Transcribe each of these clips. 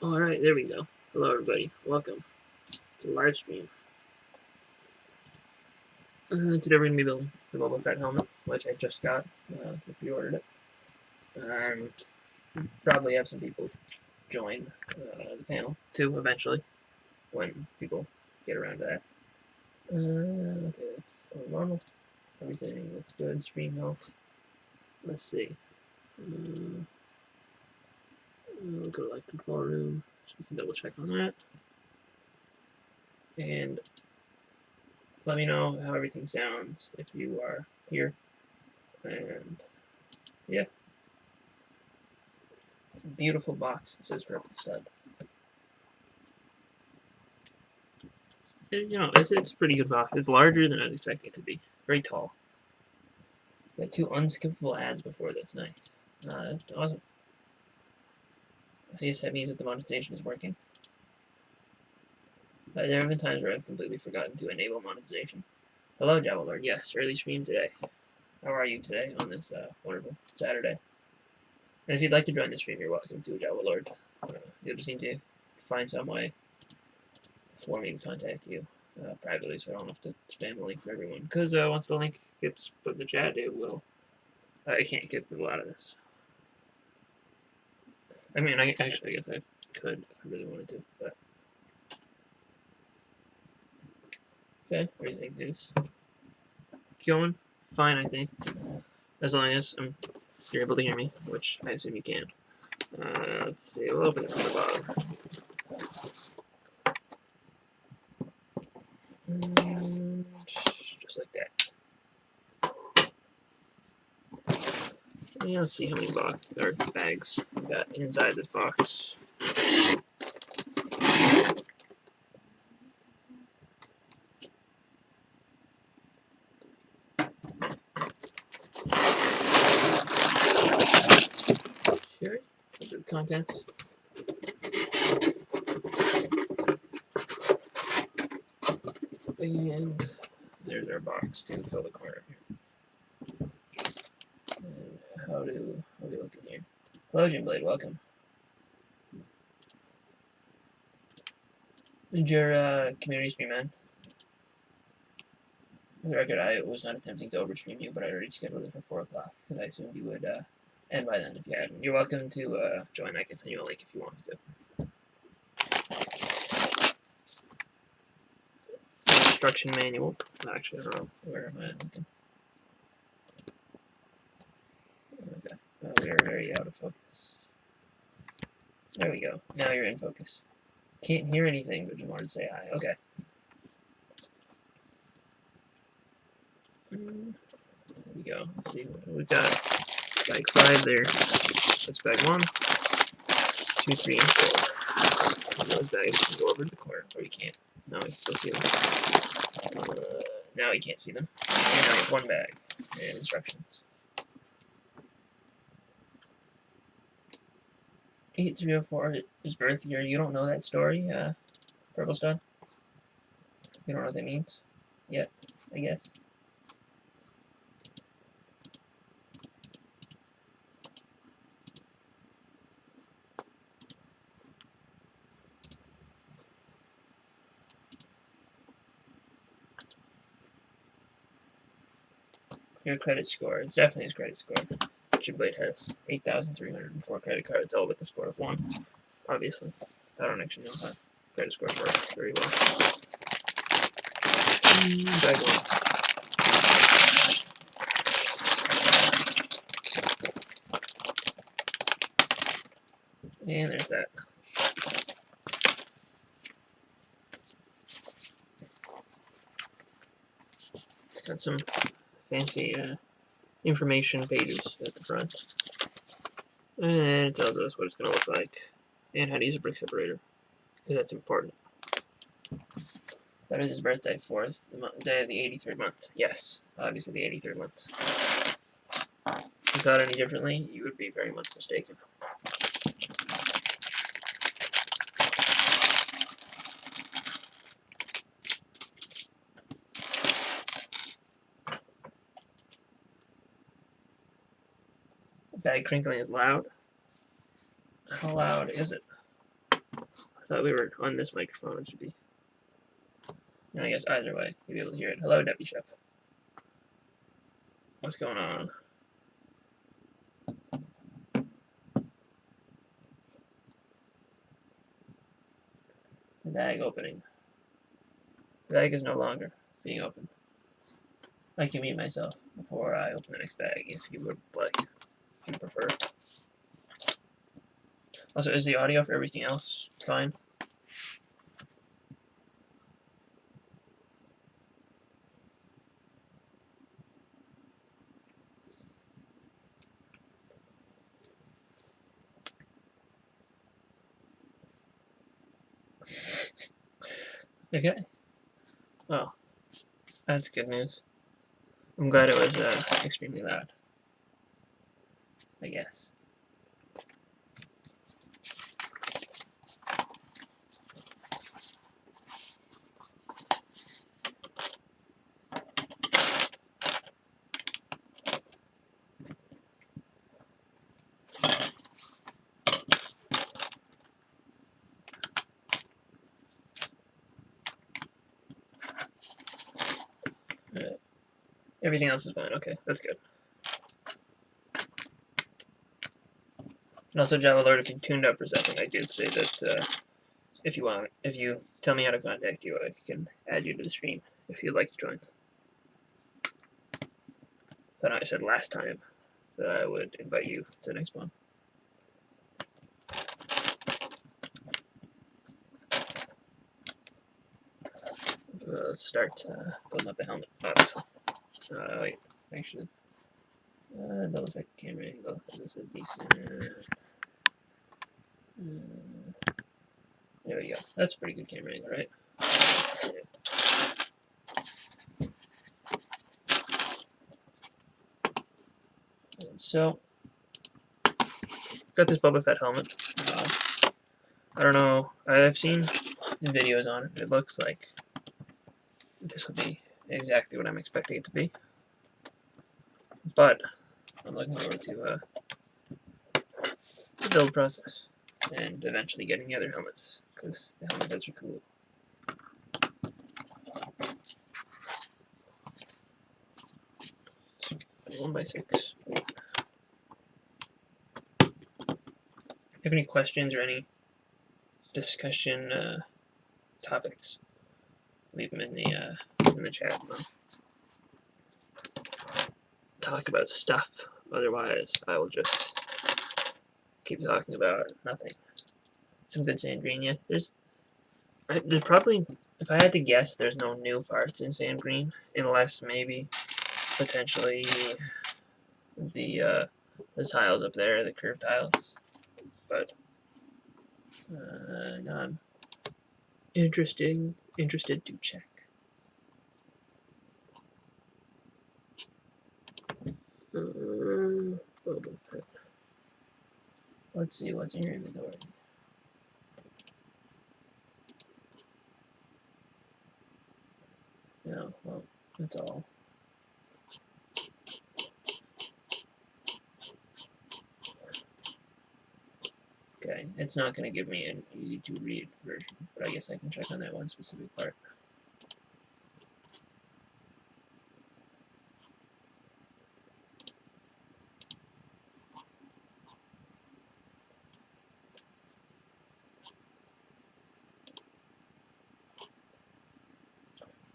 Alright, there we go. Hello everybody, welcome to the live stream. Today we're going to be building the Boba Fett helmet, which I just got, I pre-ordered it. And probably have some people join the panel too, eventually, when people get around to that. Okay, that's all normal. Everything looks good, stream health. Let's see. We'll go to live control room, so we can double check on that. And let me know how everything sounds if you are here. And yeah, it's a beautiful box. It says purple stud. It's a pretty good box. It's larger than I was expecting it to be. Very tall. Got 2 unskippable ads before this. Nice. That's awesome. I guess that means that the monetization is working. There have been times where I've completely forgotten to enable monetization. Hello, Java Lord. Yes, early stream today. How are you today on this wonderful Saturday? And if you'd like to join the stream, you're welcome to, Java Lord. You'll just need to find some way for me to contact you privately, so I don't have to spam the link for everyone. Because once the link gets put in the chat, it will. I can't get people out of this. I mean, I guess I could if I really wanted to, but. Okay, everything is going fine, I think. As long as you're able to hear me, which I assume you can. Let's see, we'll open it from the bottom. Just like that. And let's see how many bags we got inside this box. Sure, look at the contents. And there's our box to fill the corner here. And how do we look in here? Hello, Jim Blade, welcome. Did your community stream end? For the record, I was not attempting to overstream you, but I already scheduled it for 4 o'clock because I assumed you would end by then if you hadn't. You're welcome to join. I can send you a link if you want me to. Instruction manual. Actually, I don't know. Where am I looking? Okay. We are very out of focus. There we go. Now you're in focus. Can't hear anything, but just wanted to say hi. Okay. There we go. Let's see. We've got bag 5 there. That's bag 1, 2, 3, and 4. And those bags can go over to the corner. Or you can't. No, you can still see them. Now you can't see them. And now 1 bag. And instructions. 8304 is birth year. You don't know that story, Purple Stud? You don't know what that means? Yet, I guess. Your credit score. It's definitely his credit score. Blade has 8,304 credit cards, all with the score of 1. Obviously. I don't actually know how credit scores work very well. Bag 1. And there's that. It's got some fancy information pages at the front. And it tells us what it's going to look like and how to use a brick separator, because that's important. That is his birthday, 4th, the day of the 83rd month. Yes, obviously the 83rd month. If you thought any differently, you would be very much mistaken. Bag crinkling is loud. How loud is it? I thought we were on this microphone. It should be. And I guess either way, you'll be able to hear it. Hello, Deputy Chef. What's going on? The bag opening. The bag is no longer being opened. I can mute myself before I open the next bag if you would like, if you prefer. Also, is the audio for everything else fine? Okay. Well, that's good news. I'm glad it was extremely loud, I guess. Alright. Everything else is fine. Okay, that's good. And also, Java Lord, if you tuned up for a second, I did say that if you tell me how to contact you, I can add you to the stream if you'd like to join. But I said last time that I would invite you to the next one. Let's start building up the helmet, obviously. Wait, actually. Double check the camera angle. Is this a decent... there we go. That's a pretty good camera angle, right? So, got this Boba Fett helmet. I don't know. I've seen videos on it. It looks like this will be exactly what I'm expecting it to be. But I'm looking forward to the build process and eventually getting the other helmets because the helmet heads are cool. 1x6. If you have any questions or any discussion topics, leave them in the chat. Talk about stuff. Otherwise, I will just keep talking about nothing. Some good sand green, yeah. There's probably, if I had to guess, there's no new parts in sand green, unless maybe potentially the tiles up there, the curved tiles. But no, I'm interested to check. Let's see what's in your inventory. No, well, that's all. Okay, it's not going to give me an easy to read version, but I guess I can check on that one specific part.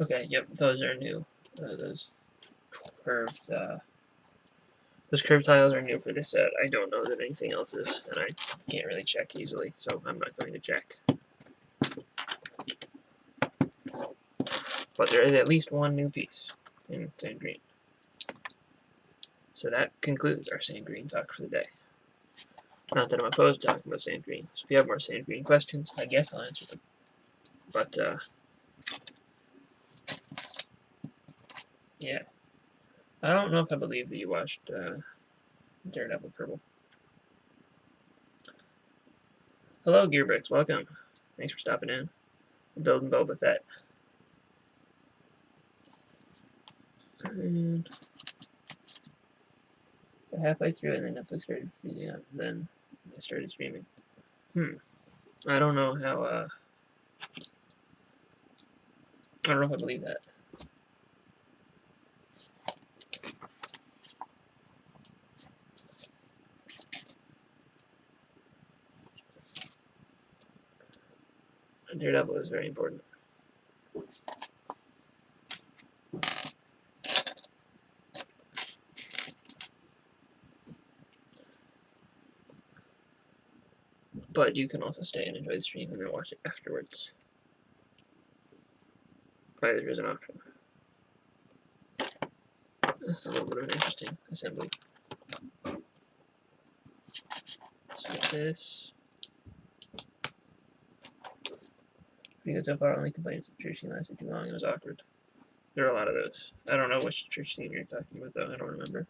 Okay, yep, those are new. Those curved tiles are new for this set. I don't know that anything else is, and I can't really check easily, so I'm not going to check. But there is at least one new piece in sand green. So that concludes our sand green talk for the day. Not that I'm opposed to talking about sand green. So if you have more sand green questions, I guess I'll answer them. But yeah, I don't know if I believe that you watched Daredevil Purple. Hello, Gearbricks. Welcome. Thanks for stopping in. I'm building Boba Fett. And halfway through, and then Netflix started freezing up. Then I started streaming. I don't know how, I don't know if I believe that. Daredevil is very important. But you can also stay and enjoy the stream and then watch it afterwards. Either is an option. This is a little bit of an interesting assembly. So get this. Pretty good so far. Only complaints that the church scene lasted too long and was awkward. There are a lot of those. I don't know which church scene you're talking about, though. I don't remember.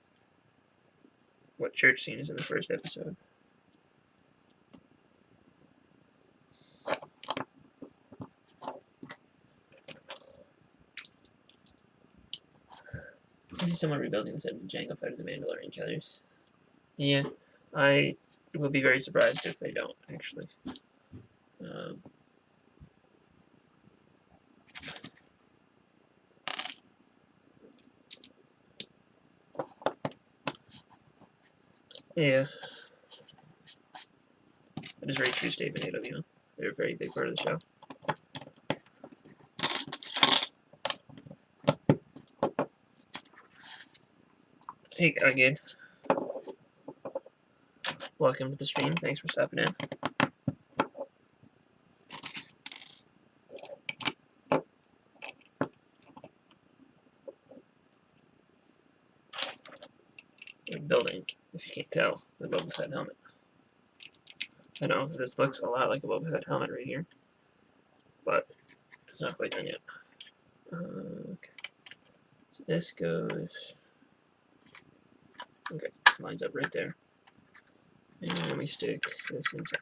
What church scene is in the first episode? I see someone rebuilding the set of Django Fett of the Mandalorian trailers. Yeah, I will be very surprised if they don't, actually. Yeah. That is a very true statement, AW. They're a very big part of the show. Hey, again. Welcome to the stream. Thanks for stopping in. We're building, if you can't tell, the Boba Fett helmet. I know, this looks a lot like a Boba Fett helmet right here, but it's not quite done yet. Okay. So this goes... Okay, lines up right there. And then we stick this inside.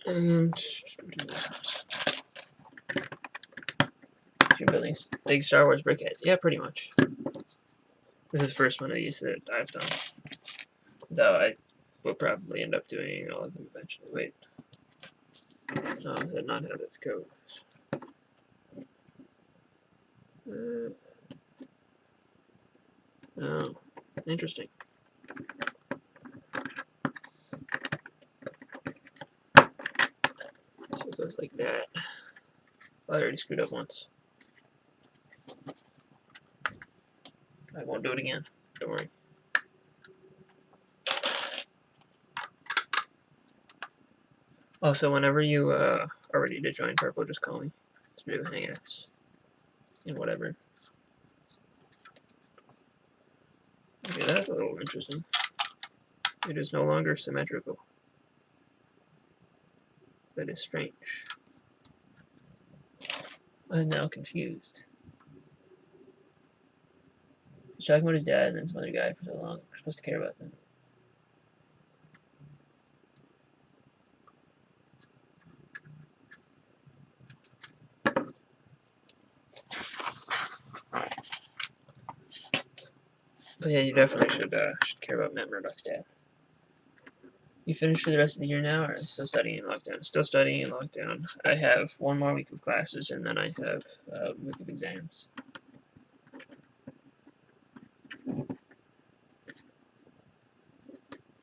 And you're building big Star Wars brickheads. Yeah, pretty much. This is the first one of these that I've done. Though I will probably end up doing all of them eventually. Wait. No, is that not how this goes? Oh, interesting. So it goes like that. I already screwed up once. I won't do it again. Don't worry. Also, whenever you are ready to join Purple, just call me. Let's do hangouts and whatever. Okay, that's a little interesting. It is no longer symmetrical. That is strange. I'm now confused. He's talking about his dad and then some other guy for so long. We're supposed to care about them. But yeah, you definitely should care about Matt Murdock's dad. You finished for the rest of the year now, or still studying in lockdown? Still studying in lockdown. I have one more week of classes, and then I have a week of exams.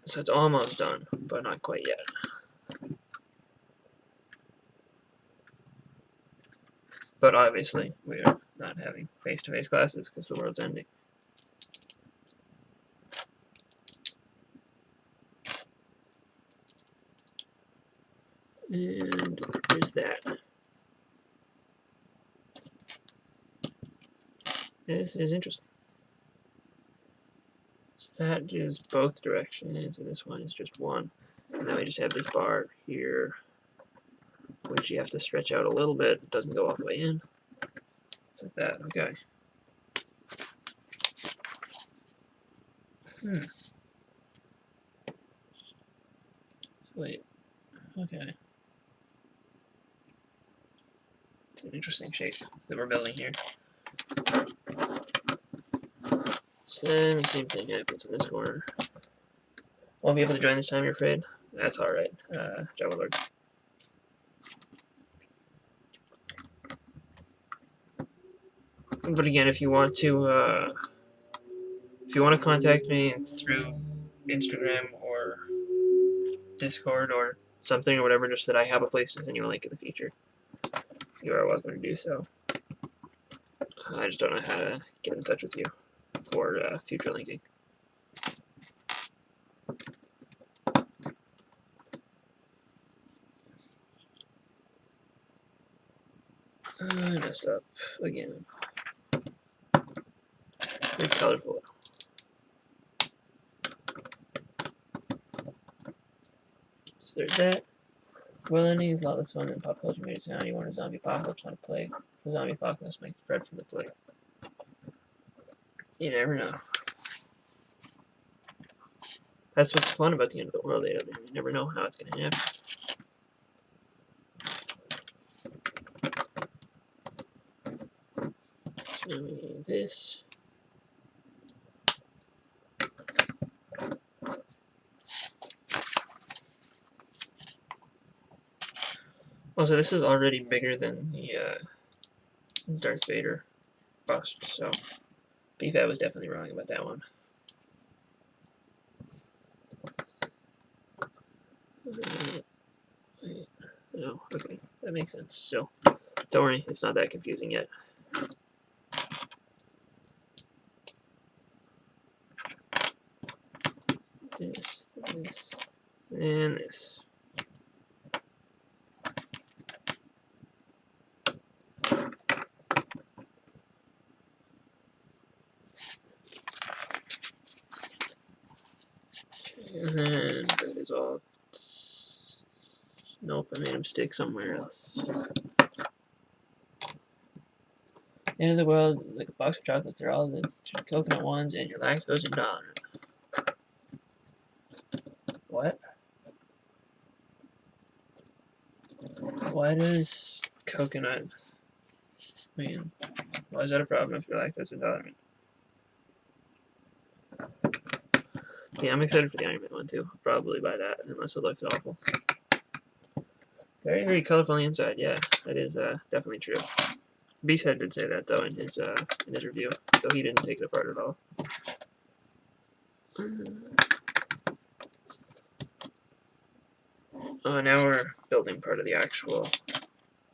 So it's almost done, but not quite yet. But obviously, we are not having face-to-face classes because the world's ending. And there's that. This is interesting. So that is both directions, and this one is just one. And then we just have this bar here, which you have to stretch out a little bit. It doesn't go all the way in. It's like that. Okay. Wait. Okay. It's an interesting shape that we're building here. Then the same thing happens in this corner. Won't be able to join this time, you're afraid? That's alright, Java Lord. But again, if you want to contact me through Instagram or Discord or something or whatever, just that I have a place to send you a link in the future, you are welcome to do so. I just don't know how to get in touch with you for future linking. I messed up again. Very colorful. So there's that. Well, ending is a lot less fun than pop culture made it sound. You want a zombie apocalypse on a plague. The zombie apocalypse makes bread from the plague. You never know. That's what's fun about the end of the world, You never know how it's going to happen. So we need this. Also, this is already bigger than the Darth Vader bust, so BFAT was definitely wrong about that one. No, okay, that makes sense. Still, don't worry, it's not that confusing yet. This, and this. And then that is all. Nope, I made a mistake somewhere else. End of the world, like a box of chocolates, they're all the coconut ones, and you're lactose intolerant. What? Why does coconut mean? Why is that a problem if you're lactose intolerant? Yeah, I'm excited for the Iron Man one too. I'll probably buy that unless it looks awful. Very, very colorful on the inside. Yeah, that is definitely true. Beefhead did say that though in his review, so he didn't take it apart at all. Now we're building part of the actual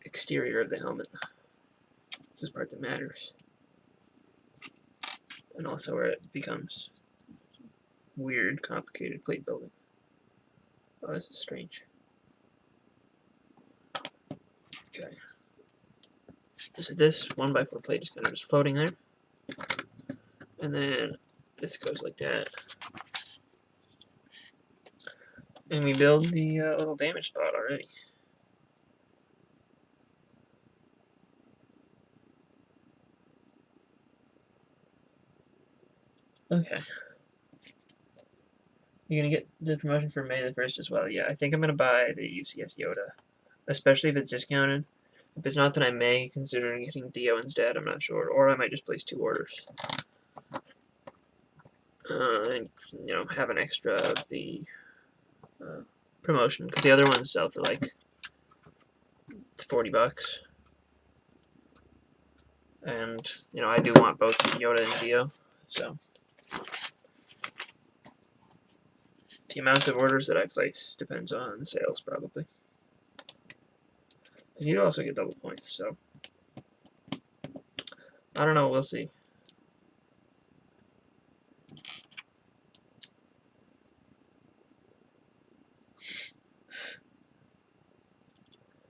exterior of the helmet. This is part that matters, and also where it becomes weird, complicated plate building. Oh, this is strange. Okay. So this 1x4 plate is kind of just floating there. And then this goes like that. And we build the little damage spot already. Okay. You're going to get the promotion for May the 1st as well. Yeah, I think I'm going to buy the UCS Yoda. Especially if it's discounted. If it's not, then I may consider getting Dio instead. I'm not sure. Or I might just place 2 orders. And, you know, have an extra of the promotion. Because the other ones sell for like $40. And, you know, I do want both Yoda and Dio. So the amount of orders that I place depends on the sales, probably. You'd also get double points, so I don't know, we'll see.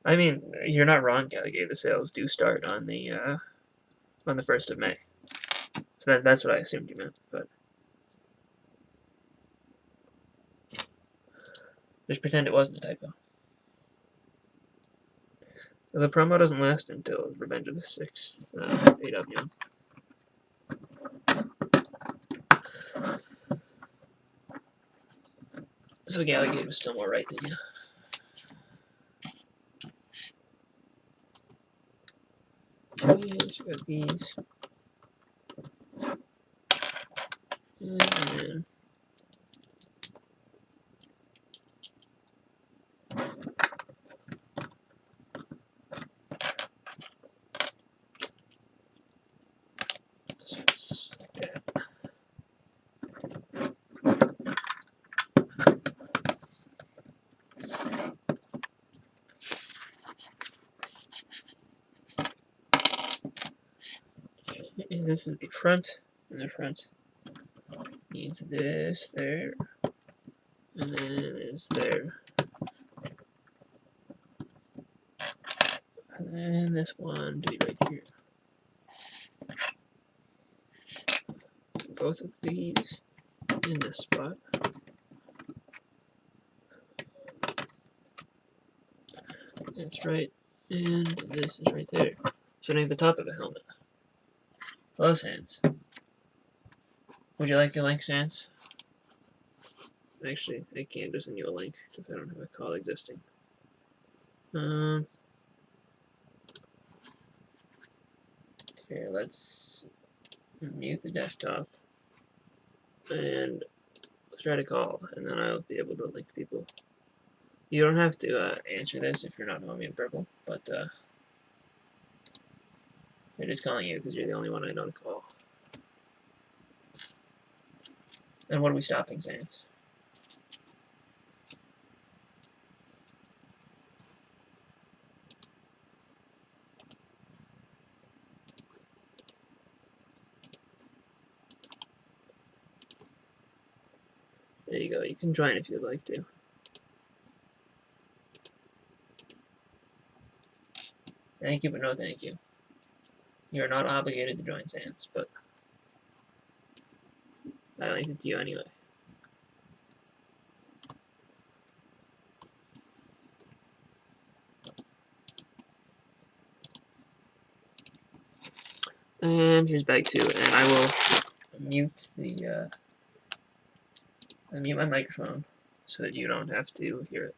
I mean, you're not wrong, Gallagher. The sales do start on the 1st of May. So that's what I assumed you meant, but just pretend it wasn't a typo. The promo doesn't last until Revenge of the 6th AW. So Gallagher was still more right than you. These, we got these. And then this is the front, and the front needs this there, and then is there, and then this one to be right here. Both of these in this spot. That's right, and this is right there. So now the top of a helmet. Hello, Sans. Would you like a link, Sans? Actually, I can't just send you a link because I don't have a call existing. Okay, let's mute the desktop and let's try to call, and then I'll be able to link people. You don't have to answer this if you're not knowing me in purple, but I'm just calling you because you're the only one I know to call. And what are we stopping, Sans? There you go. You can join if you'd like to. Thank you, but no thank you. You're not obligated to join, Sans, but I linked it to you anyway. And here's bag 2, and I will mute the mute my microphone so that you don't have to hear it.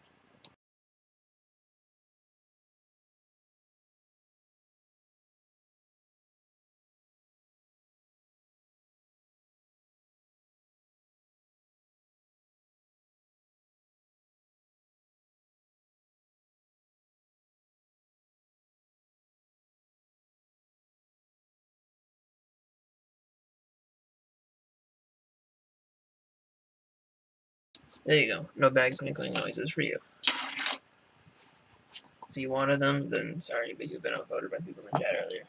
There you go. No bag crinkling noises for you. If you wanted them, then sorry, but you've been outvoted by people in the chat earlier.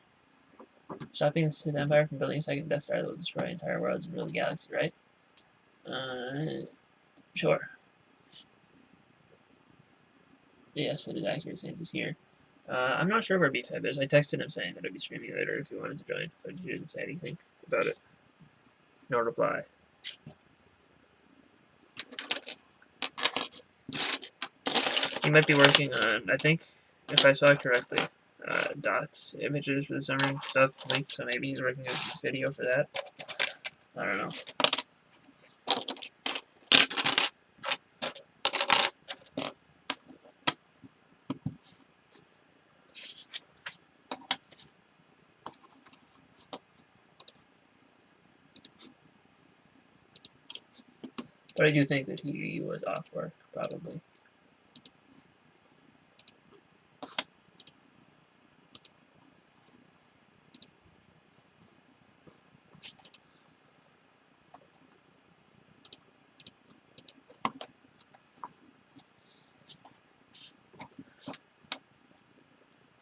Stopping the Sith Empire from building a second Death Star that will destroy entire worlds and rule the galaxy, right? Sure. Yes, it is accurate. Sans is here. I'm not sure where BFeb is. I texted him saying that I'd be streaming later if he wanted to join, but he didn't say anything about it. No reply. He might be working on, I think, if I saw it correctly, dots, images for the summer and stuff linked, so maybe he's working on a video for that. I don't know. But I do think that he was off work, probably.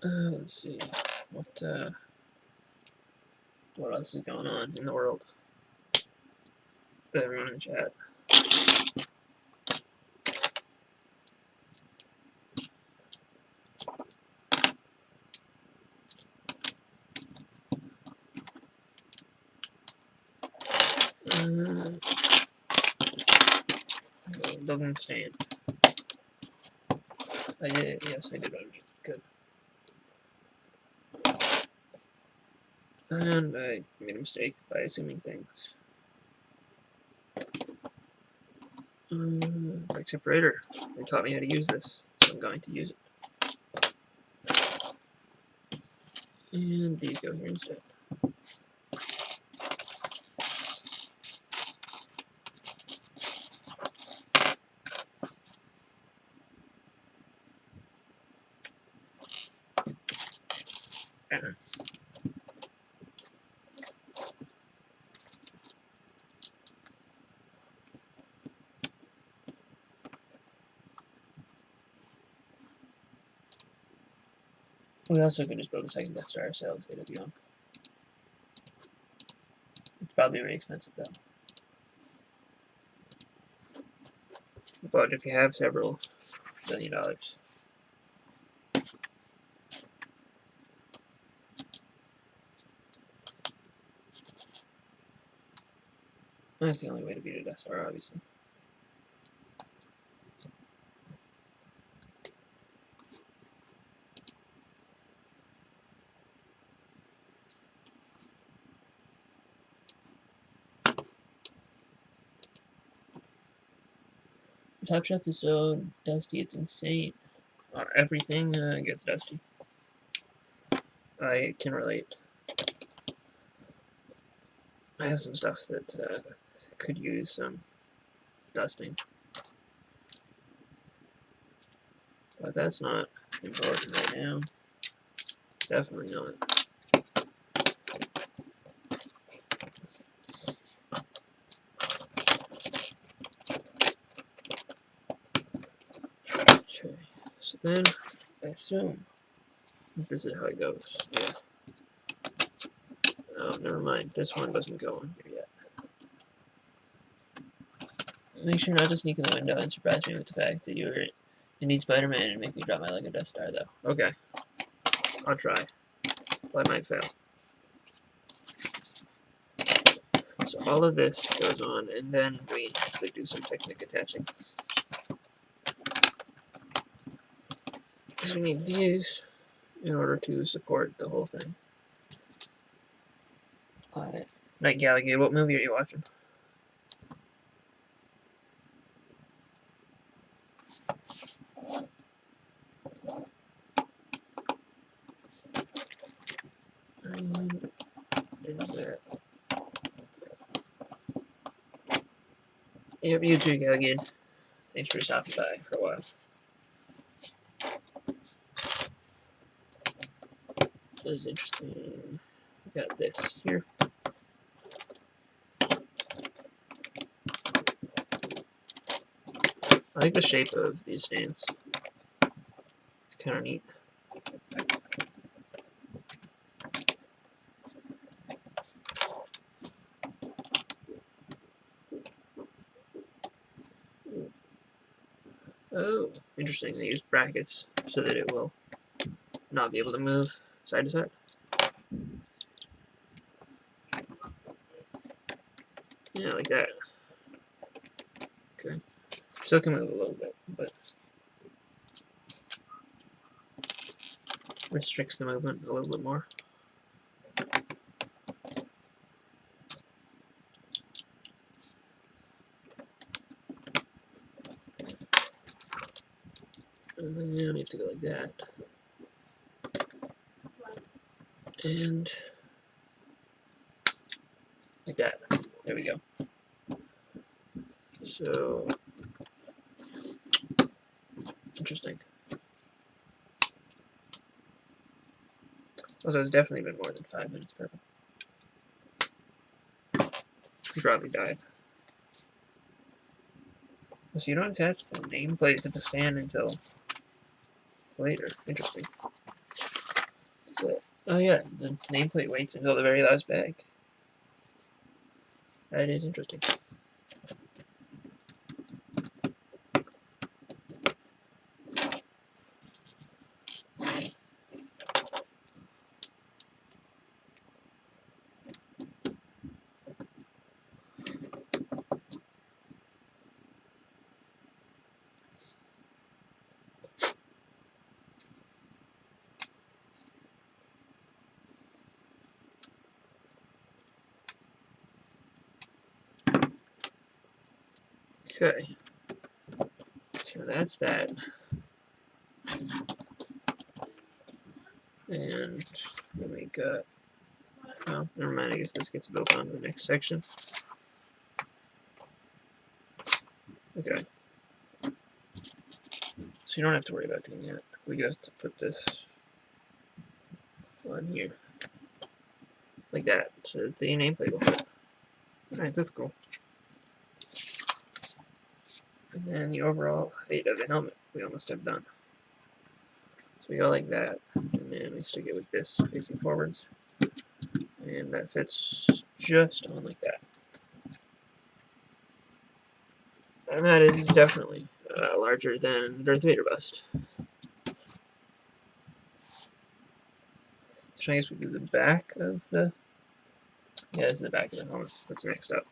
Let's see. What else is going on in the world? Everyone in the chat. Doesn't stand. I did. Yes, I did unmute. Good. And I made a mistake by assuming things. Brick separator. They taught me how to use this, so I'm going to use it. And these go here instead. Okay. We also could just build a second Death Star ourselves, AWM. It's probably very expensive though. But if you have several $1 billion, that's the only way to beat a Death Star, obviously. Top Chef is so dusty, it's insane. Everything gets dusty. I can relate. I have some stuff that could use some dusting. But that's not important right now. Definitely not. Okay, so then I assume this is how it goes. Yeah. Oh, never mind. This one doesn't go on here yet. Make sure not to sneak in the window and surprise me with the fact that you're Indeed Spider-Man and make me drop my Lego Death Star, though. Okay. I'll try. But I might fail. So all of this goes on, and then we have to do some technique attaching. Because we need these in order to support the whole thing. Alright. Night Gallagher, what movie are you watching? Is that? Yep, you too, Gallagher. Thanks for stopping by for a while. This is interesting. We got this here. I like the shape of these stands. It's kind of neat. Oh, interesting. They use brackets so that it will not be able to move side to side. Yeah, like that. Okay. Still can move a little bit, but restricts the movement a little bit more. And then we have to go like that. And like that. There we go. So, interesting. Also, it's definitely been more than 5 minutes, purple. He probably died. So you don't attach the nameplate to the stand until later. Interesting. So, oh yeah, the nameplate waits until the very last bag. That is interesting. Okay. So that's that. And then we got, oh, never mind, I guess this gets built on the next section. Okay. So you don't have to worry about doing that. We just have to put this on here. Like that. So the nameplate will fit. Alright, that's cool. And then the overall height of the helmet we almost have done. So we go like that, and then we stick it with this facing forwards. And that fits just on like that. And that is definitely larger than the Darth Vader bust. So I guess we do the back of the... Yeah, this is the back of the helmet. That's next up.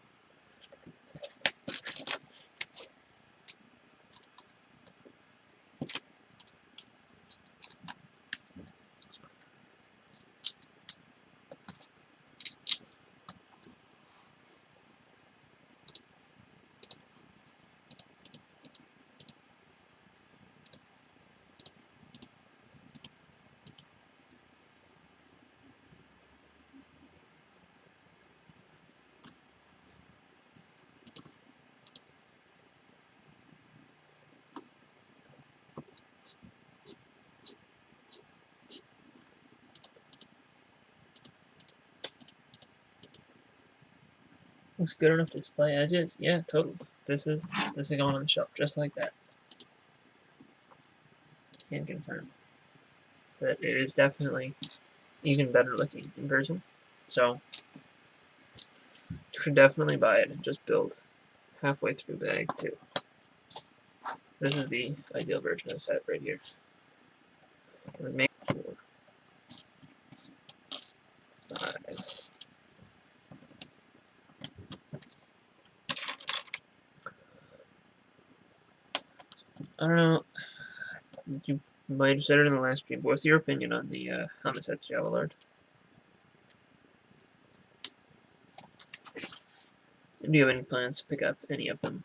Looks good enough to display as is. Yeah, totally. This is going on the shelf just like that. Can confirm that it is definitely even better looking in person. So you should definitely buy it and just build halfway through the bag too. This is the ideal version of the set right here. Make 4, 5. I don't know. You might have said it in the last stream. What's your opinion on the helmet sets, Javelard? Do you have any plans to pick up any of them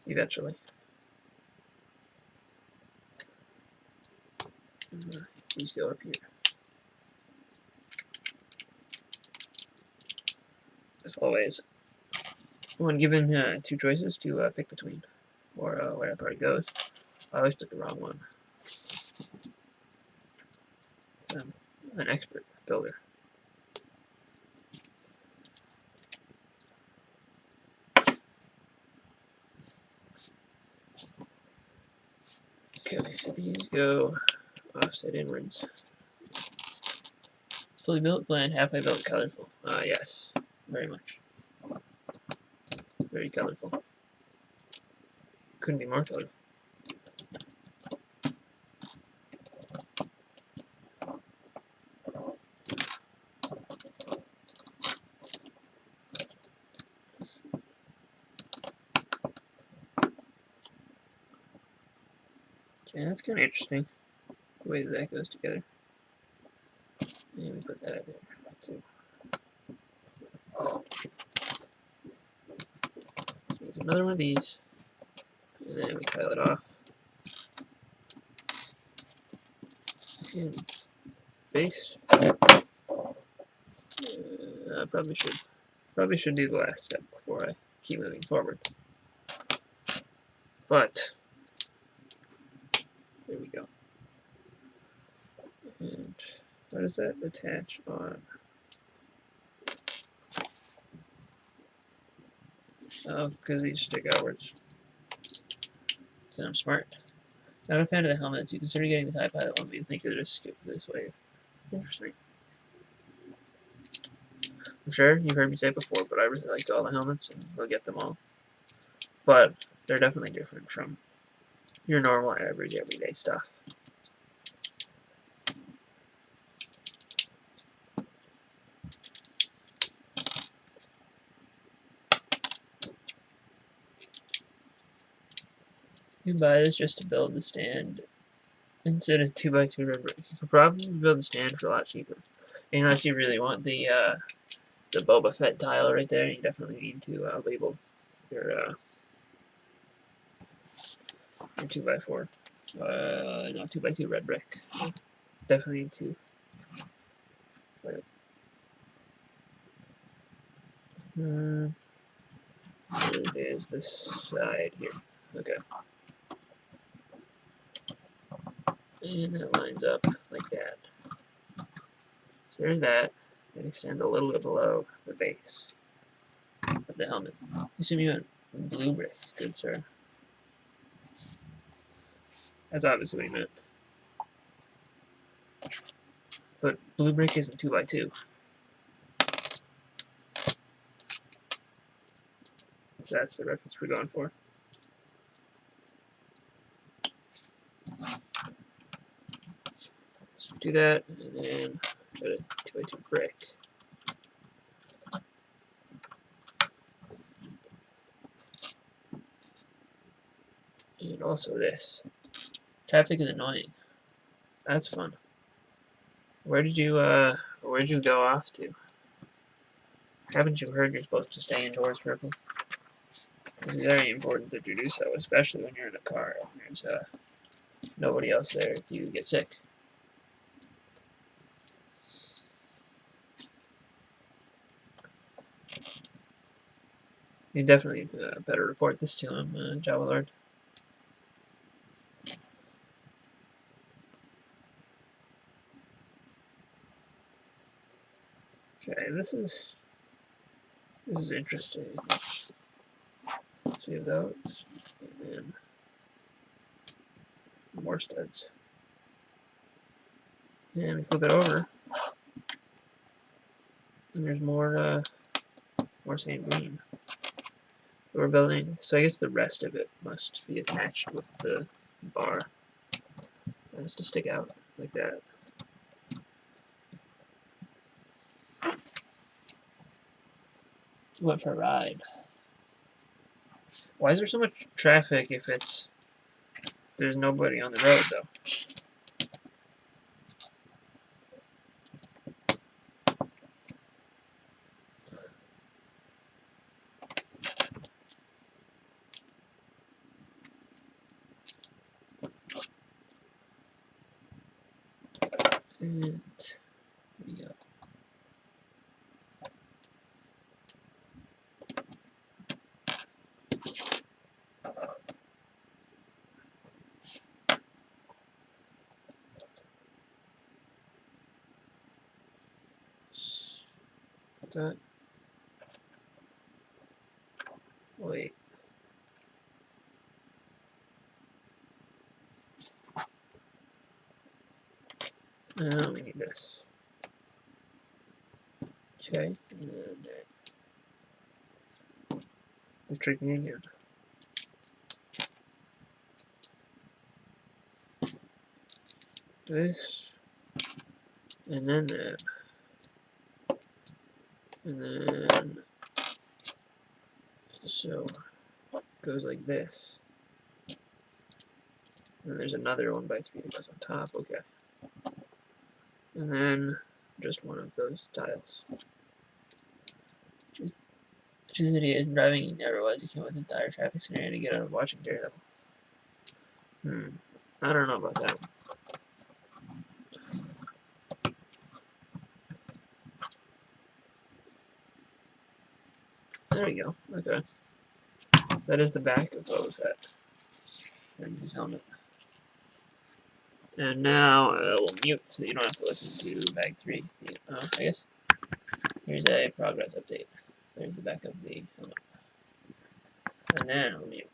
eventually? Please go up here. As always, when given 2 choices to pick between, or where a party goes, I always pick the wrong one. I'm an expert builder. Okay, so these go offset inwards. Fully built, bland, halfway built, colorful. Yes, very much. Very colorful. Couldn't be more colorful. Okay, that's kind of interesting, the way that goes together. And we put that there, too. Use another one of these, and then we tile it off. And base. Probably should do the last step before I keep moving forward. But there we go. And how does that attach on? Oh, because these stick outwards. Because I'm smart. Not a fan of the helmets. You consider getting the TIE Pilot one, but you think you'll just skip this way. Interesting. I'm sure you've heard me say it before, but I really liked all the helmets, and we'll get them all. But they're definitely different from your normal, average, everyday stuff. You buy this just to build the stand instead of 2x2 rubber. You could probably build the stand for a lot cheaper. Unless you really want the Boba Fett tile right there, you definitely need to label your 2x4. No, 2x2 red brick. Definitely need to. There's this side here. Okay. And it lines up like that. So there's that. It extends a little bit below the base of the helmet. You assume you went blue brick, good sir. That's obviously what he meant. But blue brick isn't 2x2. So that's the reference we're going for. So do that, and then go to 2x2 brick. And also this. Traffic is annoying. That's fun. Where'd you go off to? Haven't you heard you're supposed to stay indoors, Ripple? It's very important that you do so, especially when you're in a car and there's nobody else there if you get sick. You definitely better report this to him, Java Lord. Okay, this is interesting. So you have those, and then more studs. And we flip it over, and there's more sand green. So we're building. So I guess the rest of it must be attached with the bar. It has to stick out like that. Went for a ride. Why is there so much traffic if there's nobody on the road though? And here we go. That. Wait. We need this. Okay, and then the trick me again. This, and then that, and then so goes like this. And there's another 1x3 that goes on top. Okay, and then just one of those tiles. Just an idiot driving. He never was. He came with the entire traffic scenario to get out of watching Daredevil. I don't know about that one. There we go. Okay. That is the back of Boba Fett. And his helmet. And now we'll mute so you don't have to listen to bag 3. I guess. Here's a progress update. There's the back of the helmet. And then I'll mute.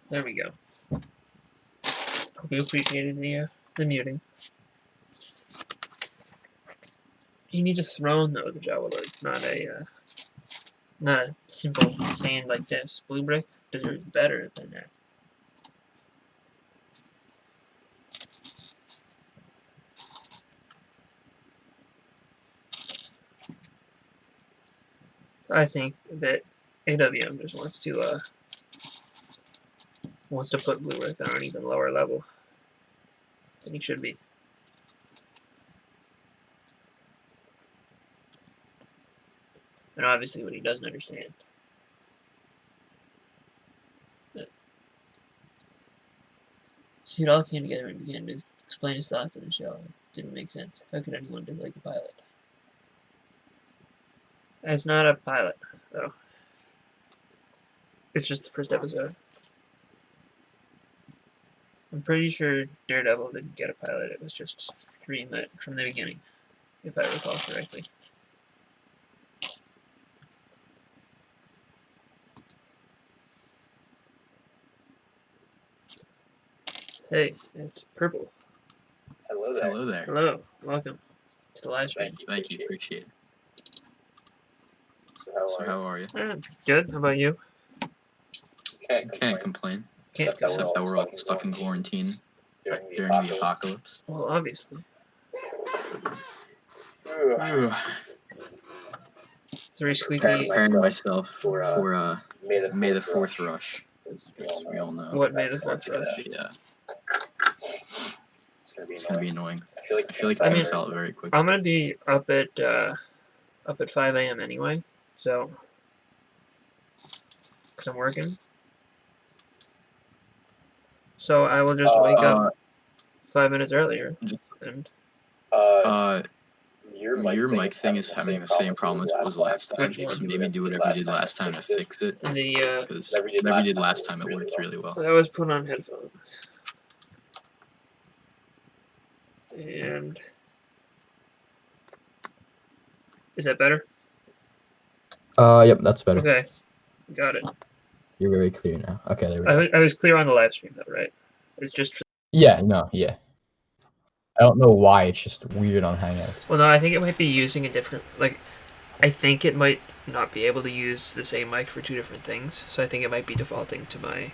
There we go. Hope you appreciated the muting. He needs a throne though, the Java Lord, not a simple stand like this. Blue brick deserves better than that. I think that AWM just wants to wants to put Blue Earth on an even lower level than he should be. And obviously what he doesn't understand. So he all came together and began to explain his thoughts on the show. It didn't make sense. How could anyone dislike the pilot? It's not a pilot, though. It's just the first episode. I'm pretty sure Daredevil didn't get a pilot. It was just greenlit from the beginning, if I recall correctly. Hey, it's Purple. Hello there. Hello there. Hello, welcome to the live stream. Thank you. Appreciate it. So So how are you? Good. How about you? Can't complain. Can't Except that we're all stuck in quarantine during the apocalypse. Well, obviously. Ooh, It's very squeaky. preparing myself for May the 4th rush. As we all know. What May the 4th rush? Yeah, It's it's gonna be annoying. I feel like I feel like I mean, it's gonna sell very quickly. I'm gonna be up at 5 a.m. anyway, so because I'm working. So I will just wake up 5 minutes earlier, and Your mic thing is having the same problem as it was last time. Which one? So maybe do whatever you did last time to fix it. the Because whatever you did last time, it worked really well. I was put on headphones, and is that better? Yep, that's better. Okay, got it. You're very clear now. Okay, there we go. I was clear on the live stream though, right? It's just Yeah, no, yeah. I don't know why, it's just weird on Hangouts. well, no, I think it might be using a different I think it might not be able to use the same mic for two different things, so I think it might be defaulting to my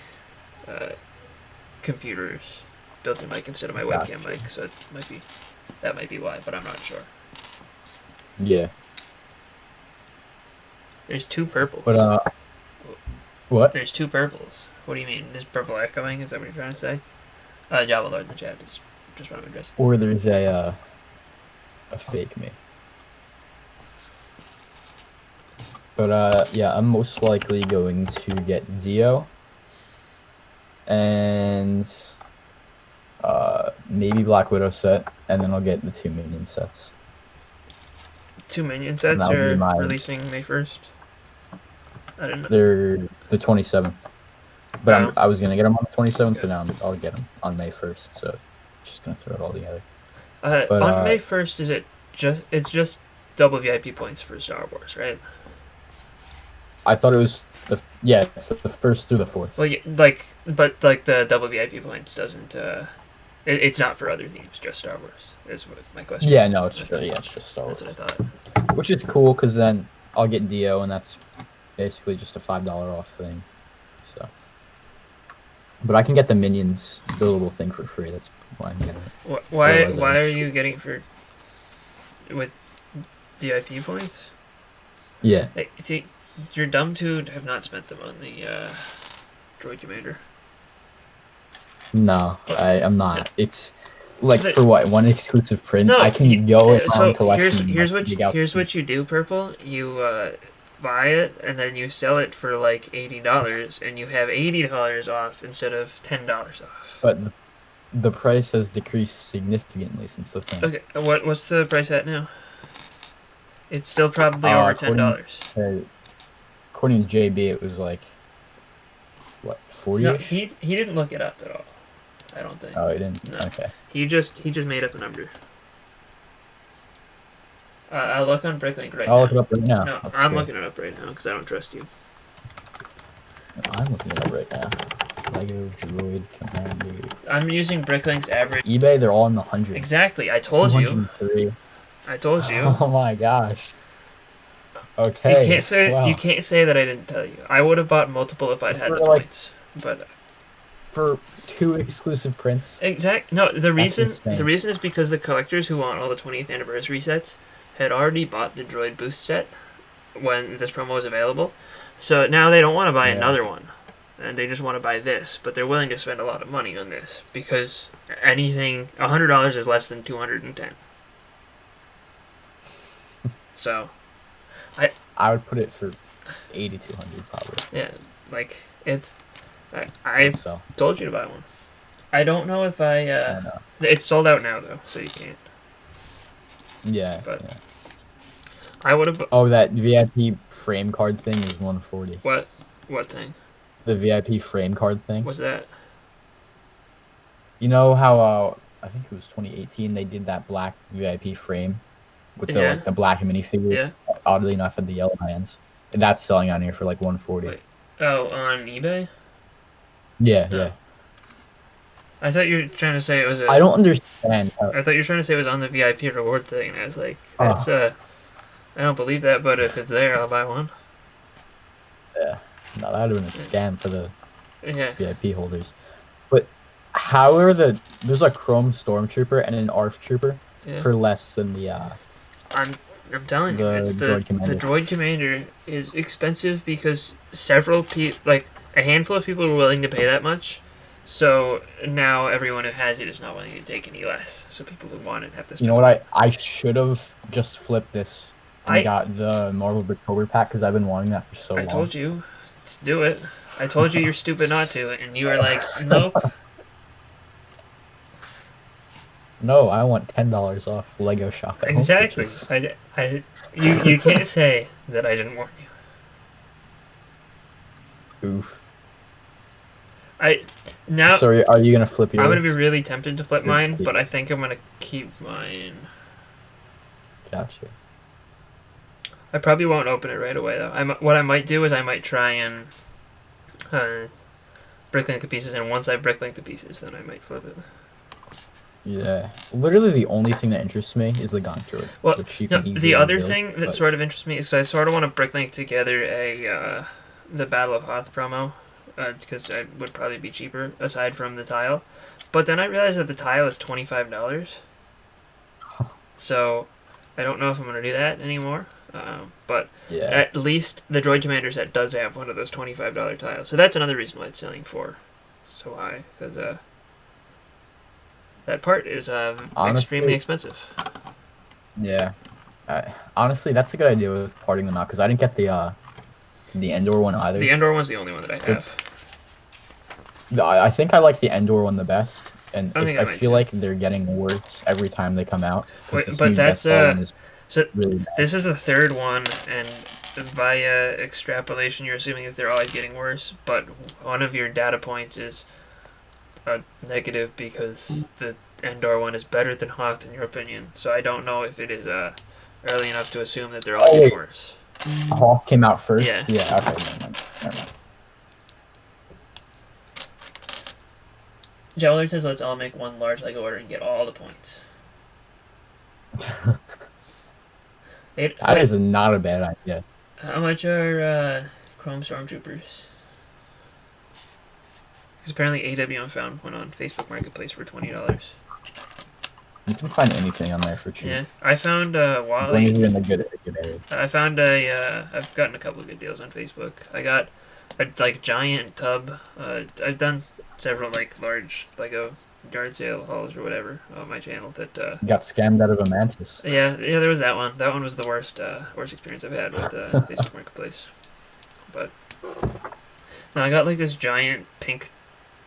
computer's built-in mic instead of my webcam mic. So that might be why, but I'm not sure. Yeah. There's two purples. But, what? There's two purples. What do you mean? Is purple echoing? Is that what you're trying to say? Java Lord in the chat is just what I'm addressing. Or there's a fake me. But, yeah, I'm most likely going to get Dio. And, maybe Black Widow set, and then I'll get the 2 minion sets. 2 minion sets That would are be my- releasing May 1st. I didn't know. They're the 27th. But Oh. I was gonna get them on the 27th, but now I'll get them on May 1st, so just gonna throw it all together. But, on May 1st, it's just double VIP points for Star Wars, right? I thought it was it's the 1st through the 4th. Well, yeah, but the double VIP points doesn't. It's not for other themes, just Star Wars. Is what my question. Yeah, no, it's just Star Wars. That's what I thought. Which is cool, because then I'll get Dio, and that's basically just a $5 off thing. So, but I can get the minions buildable thing for free. That's why I'm getting it. Why are you getting with VIP points? Yeah. Hey, see, you're dumb to have not spent them on the Droid Commander. No, I'm not. It's like The- for what, one exclusive print? No, I can go and so collection. here's what you do, Purple. You buy it and then you sell it for like $80, and you have $80 off instead of $10 off. But the price has decreased significantly since the thing. Okay, what's the price at now? It's still probably over $10. According to JB, it was like what, 40? No, he didn't look it up at all. I don't think. Oh, he didn't. No. Okay. He just made up a number. I'll look on BrickLink right now. I'll look it up right now. No, Let's I'm see. looking it up right now because I don't trust you. I'm looking it up right now. Lego Droid Commander. I'm using BrickLink's average. eBay, they're all in the hundreds. Exactly, I told you. 203. I told you. Oh my gosh. Okay. Wow. You can't say that I didn't tell you. I would have bought multiple if I'd had the Like- points. But For 2 exclusive prints. no, the insane. reason is because the collectors who want all the 20th anniversary sets had already bought the Droid Boost set when this promo was available. So now they don't want to buy Yeah. another one. and they just want to buy this, but they're willing to spend a lot of money on this because anything $100 is less than 210. So, I would put it for 8,200 probably. yeah, like it's. I So told you to buy one. I don't know if I. don't know. It's sold out now though, so you can't. Yeah. But- yeah. I would have. Oh, that VIP frame card thing is 140. What thing? The VIP frame card thing. What's that? You know how I think it was 2018 they did that black VIP frame with the Yeah. like the black minifigure. Yeah. Oddly enough, had the yellow hands. And that's selling on here for like 140. Wait. Oh, on eBay? Yeah, Oh. yeah. I thought you were trying to say it was a. I don't understand. I thought you were trying to say it was on the VIP reward thing, and I was like, Oh. that's I don't believe that, but if it's there, I'll buy one. No, that would have been a scam for the Yeah. VIP holders. But how are there's a Chrome Stormtrooper and an ARF Trooper Yeah. for less than the I'm telling you, The it's Droid Commander. the Droid Commander is expensive because several like a handful of people were willing to pay that much. So now everyone who has it is not willing to take any less. So people who want it have to spend. You know what? I should have just flipped this and I- got the Marvel Victober pack because I've been wanting that for so I long. told you, let's do it. I told you you're stupid not to, and you were like, nope. No, I want $10 off Lego Shop. at Home Exactly. Purchase. You can't say that I didn't warn you. Oof. Now So are you gonna flip yours? I'm gonna be really tempted to flip Yes, mine, keep but I think I'm gonna keep mine. Gotcha. I probably won't open it right away though. What I might do is I might try and bricklink the pieces, and once I bricklink the pieces, then I might flip it. Yeah. Literally the only thing that interests me is the Gonk Droid. Well, which you no, can easily the other rebuild, thing that but- sort of interests me is 'cause I sort of want to bricklink together the Battle of Hoth promo, because it would probably be cheaper aside from the tile. But then I realized that the tile is $25, so I don't know if I'm gonna do that anymore. But Yeah. at least the Droid Commander set does have one of those $25 tiles, so that's another reason why it's selling for so high, because that part is Honestly- extremely expensive. Yeah. Honestly, that's a good idea with parting them out because I didn't get the Endor one either. The Endor one's the only one that I So it's- have. I think I like the Endor one the best, and I think I I might feel too. like they're getting worse every time they come out. 'cause Wait, this but new that's, Death Star one is So really bad. this is the third one, and via extrapolation, you're assuming that they're always getting worse. But one of your data points is a negative because the Endor one is better than Hoth in your opinion. So I don't know if it is early enough to assume that they're all getting worse. Hawk came out first. Yeah. Yeah. Okay. Never mind. Jowler says, "Let's all make one large Lego order and get all the points." That is not a bad idea. How much are Chrome Stormtroopers? Because apparently AWM found one on Facebook Marketplace for $20. You can find anything on there for cheap. Yeah, I found As long as Wally. you're in the good area. I found I've gotten a couple of good deals on Facebook. I got a giant tub. I've done several large Lego yard sale hauls or whatever on my channel that You got scammed out of a mantis. yeah, there was that one. That one was the worst experience I've had with Facebook Marketplace. But no, I got this giant pink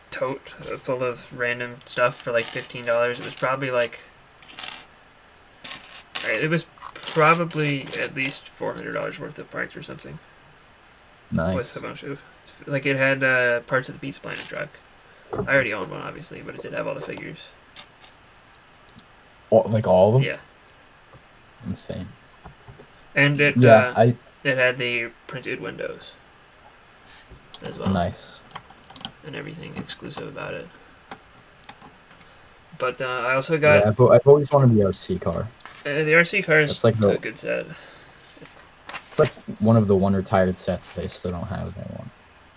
tote full of random stuff for $15. It was probably at least $400 worth of parts or something. Nice. With a bunch of it had parts of the Pizza Planet truck. I already owned one, obviously, but it did have all the figures. All of them? Yeah, Insane. and it Yeah, it had the printed windows as well. nice. And everything exclusive about it. But I also got Yeah, I've always wanted the RC car. the RC car is That's like a good set. It's like one of the one retired sets they still don't have that one.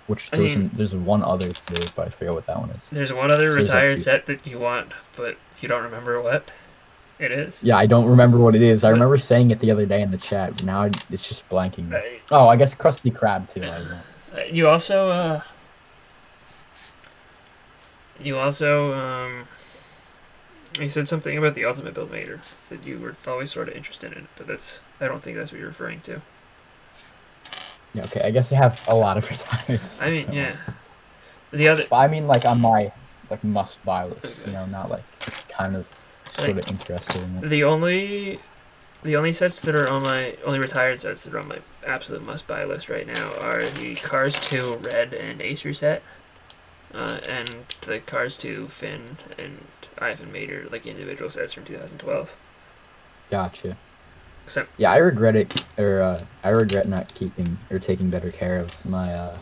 Which there's one other too, but I forget what that one is. There's one other So there's retired two. set that you want, but you don't remember what it is. Yeah, I don't remember what it is. I remember saying it the other day in the chat, but now it's just blanking me. Uh, Oh, I guess Krusty Krab too. I don't know. You also You also you said something about the Ultimate Build Mater that you were always sort of interested in, but I don't think that's what you're referring to. Yeah, okay, I guess I have a lot of retired sets. I mean, yeah. The other But I mean, like, on my, like, must-buy list, Okay. you know, not, like, kind of sort of interested in it. the only sets that are on my only retired sets that are on my absolute must-buy list right now are the Cars 2 Red and Acer set, and the Cars 2 Finn and Ivan Mater like individual sets from 2012. Gotcha. So Yeah, I regret it, or I regret not keeping or taking better care of my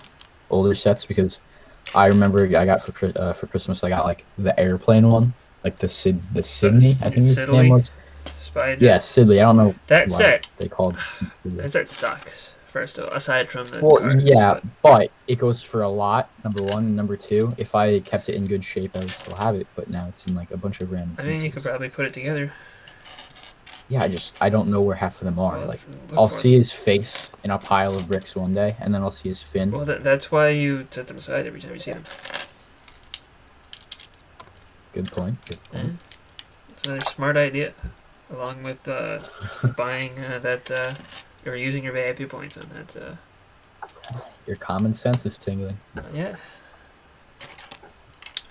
older sets because I remember I got for Christmas I got like the airplane one, like the Sydney, I think his name was. Spy Yeah, Sidley. I don't know that why set. they called it. That set sucks. First of all, aside from the Well, cars, yeah, but it goes for a lot. Number one, and number two, if I kept it in good shape, I would still have it. But now it's in like a bunch of random I mean, you pieces. could probably put it together. Yeah, I don't know where half of them are. Well, Like, look I'll for see his face in a pile of bricks one day, and then I'll see his fin. Well, that's why you set them aside every time you see them. Good point. Good point. It's another smart idea, along with buying or using your VIP points on that. Your common sense is tingling. Yeah,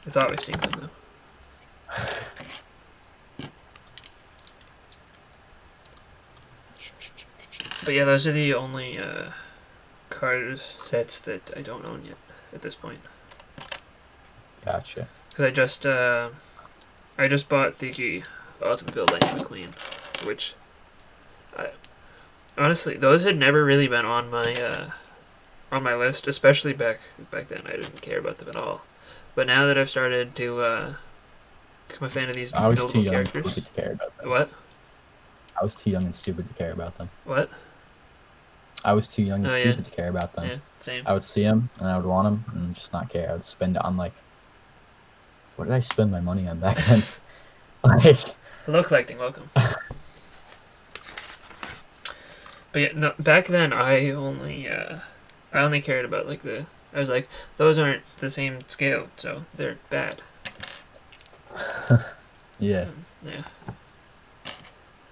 it's always tingling though. But yeah, those are the only cars sets that I don't own yet at this point. Gotcha. Because I just bought the Ultimate Build Lightning McQueen, which honestly those had never really been on my list, especially back then. I didn't care about them at all. But now that I've started to become a fan of these I was too buildable young and characters. stupid to care about them. What? I was too young and stupid to care about them. What? I was too young and Oh, yeah. stupid to care about them. Yeah, same. I would see them and I would want them and just not care. I would spend it on like, what did I spend my money on back then? Like, Hello, collecting. Welcome. But yeah, no, back then I only cared about like I was like, those aren't the same scale, so they're bad. yeah. Yeah.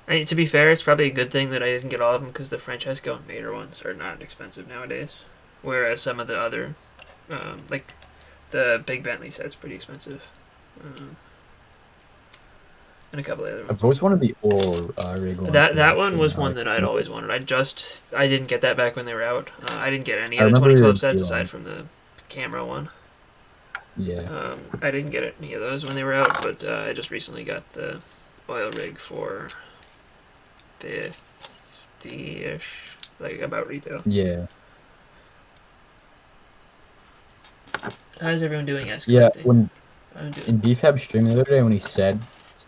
I mean, to be fair, it's probably a good thing that I didn't get all of them because the Francesco and Mater ones are not expensive nowadays, whereas some of the other, like the Big Bentley set's pretty expensive, and a couple of other ones. I've always wanted the oil rig one. That one was one that I'd always wanted. I didn't get that back when they were out. I didn't get any of the remember 2012 sets you aside from the camera one. Yeah. I didn't get any of those when they were out, but I just recently got the oil rig for 50-ish, like about retail. Yeah. How's everyone doing as Yeah. collecting? When I'm doing- in BFAB stream the other day when he said,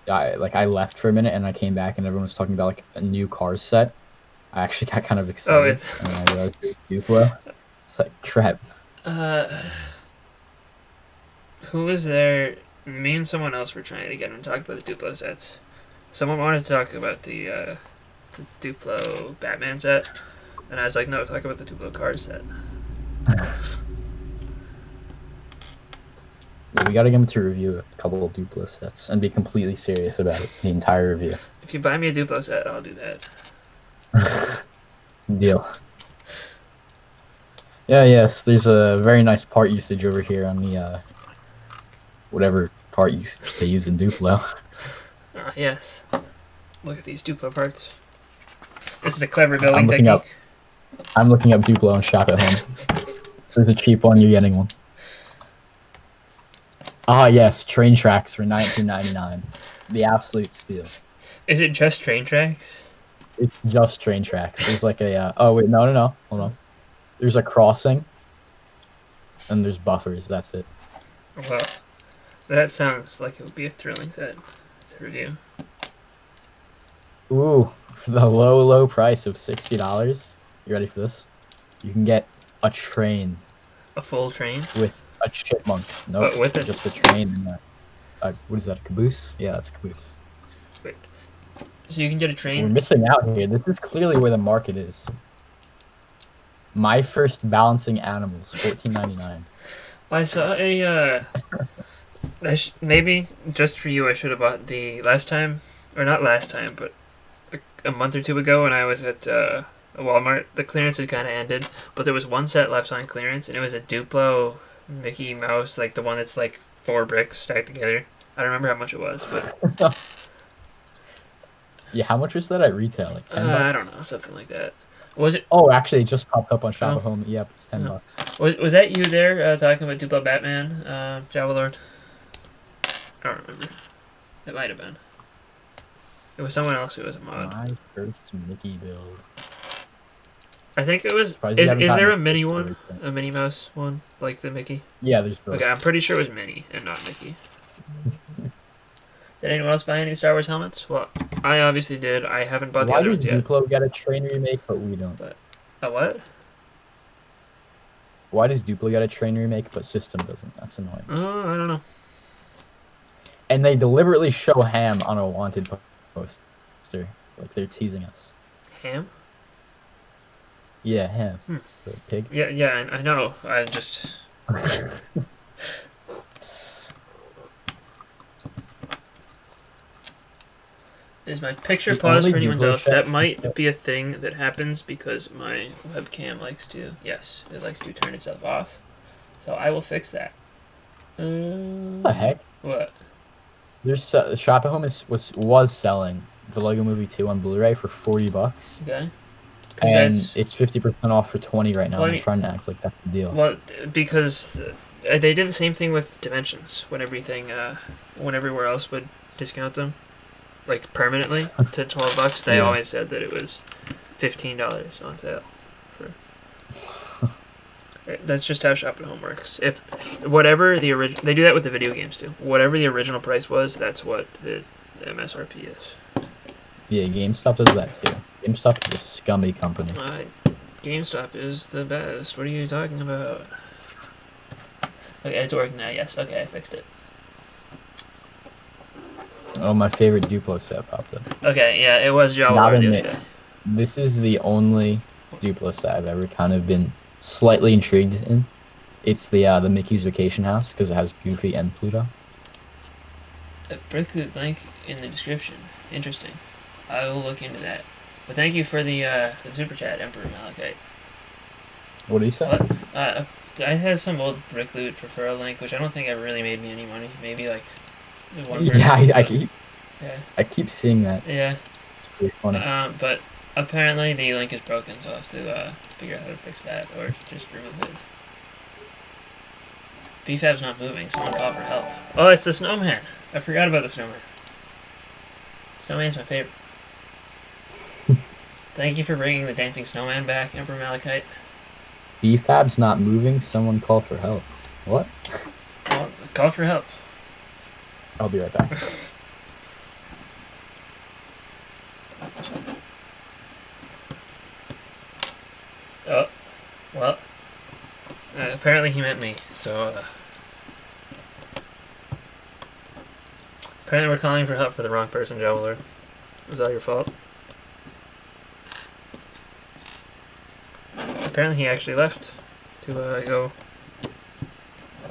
I left for a minute and I came back and everyone was talking about like a new Cars set. I actually got kind of excited. Oh, it's- and I realized it was Duplo. It's like crap. Who was there? Me and someone else were trying to get him to talk about the Duplo sets. Someone wanted to talk about the Duplo Batman set, and I was like, no, talk about the Duplo Cars set. Yeah, we gotta get him to review a couple of Duplo sets and be completely serious about it, the entire review. If you buy me a Duplo set, I'll do that. Deal. Yeah, yes, there's a very nice part usage over here on the, whatever part they use in Duplo. Ah, yes. Look at these Duplo parts. This is a clever building I'm looking technique. I'm looking up Duplo and shop at home. If there's a cheap one, you're getting one. Ah, yes, train tracks for $19.99. The absolute steal. Is it just train tracks? It's just train tracks. There's like a, oh wait, no, hold on. There's a crossing, and there's buffers, that's it. Well, that sounds like it would be a thrilling set to review. Ooh, for the low price of $60. You ready for this? You can get a train A full train? with a chipmunk. Nope, But with it? just a train and what is that, a caboose? Yeah, that's a caboose. So you can get a We're train? missing out here. This is clearly where the market is. My first balancing animals, $14.99. I saw Maybe just for you, I should have bought the last time, or not last time, but a month or two ago when I was at Walmart. The clearance had kind of ended, but there was one set left on clearance, and it was a Duplo Mickey Mouse, like the one that's like 4 bricks stacked together. I don't remember how much it was, but Yeah, how much was that at retail? Like 10 bucks? I don't know, something like that. Was it? Oh, actually, it just popped up on Shop Oh. at Home. Yep, it's 10 Oh. bucks. Was that you there talking about Duplo Batman, Java Lord? I don't remember. It might have been. It was someone else who was a mod. My first Mickey build. I think it was. Surprised you Is haven't there gotten a mini this one? story A Minnie Mouse one? Like the Mickey? Yeah, there's both. Okay, I'm pretty sure it was Minnie and not Mickey. Did anyone else buy any Star Wars helmets? Well, I obviously did. I haven't bought the Why other does ones yet. Duplo get a train remake, but we don't? A what? Why does Duplo get a train remake, but System doesn't? That's annoying. Oh, I don't know. And they deliberately show Ham on a wanted poster. Like they're teasing us. Ham? Yeah, Ham. Hmm. The pig. Yeah, I know. I just. Is my picture The paused only for anyone Duplo else? chat- That might be a thing that happens because my webcam likes to. Yes, it likes to turn itself off. So I will fix that. What the heck? What? There's Shop at Home was selling the Lego Movie 2 on Blu-ray for 40 bucks. Okay. 'Cause And that's- it's 50% off for 20 right now. Well, I I'm mean- trying to act like that's the deal. Well, because they did the same thing with Dimensions when everything, when everywhere else would discount them, like permanently to $12. They Yeah. always said that it was $15 on sale. That's just how Shop at Home works. If whatever the original, they do that with the video games too. Whatever the original price was, that's what the MSRP is. Yeah, GameStop does that too. GameStop is a scummy company. GameStop is the best. What are you talking about? Okay, it's working now. Yes. Okay, I fixed it. Oh, my favorite Duplo set popped up. Okay, yeah, it was Java Not Lord the in other it. day. This is the only Duplo set I've ever kind of been slightly intrigued in. It's the Mickey's Vacation House because it has Goofy and Pluto. Brick the link in the description. Interesting. I will look into that. But thank you for the super chat, Emperor Malachite. What do you say? What? I had some old Brick Loot referral link, which I don't think ever really made me any money. Maybe like one person. Yeah, I but- keep Yeah. I keep seeing that. Yeah. It's pretty funny. But apparently the link is broken, so I'll have to figure out how to fix that or just remove it. BFAB's not moving. Someone call for help. Oh, it's the snowman. I forgot about the snowman. Snowman's my favorite. Thank you for bringing the dancing snowman back, Emperor Malachite. BFAB's not moving. Someone call for help. What? Well, call for help. I'll be right back. Oh, well. Apparently he meant me, so. Apparently we're calling for help for the wrong person, Java Lord. Was that your fault? Apparently he actually left to go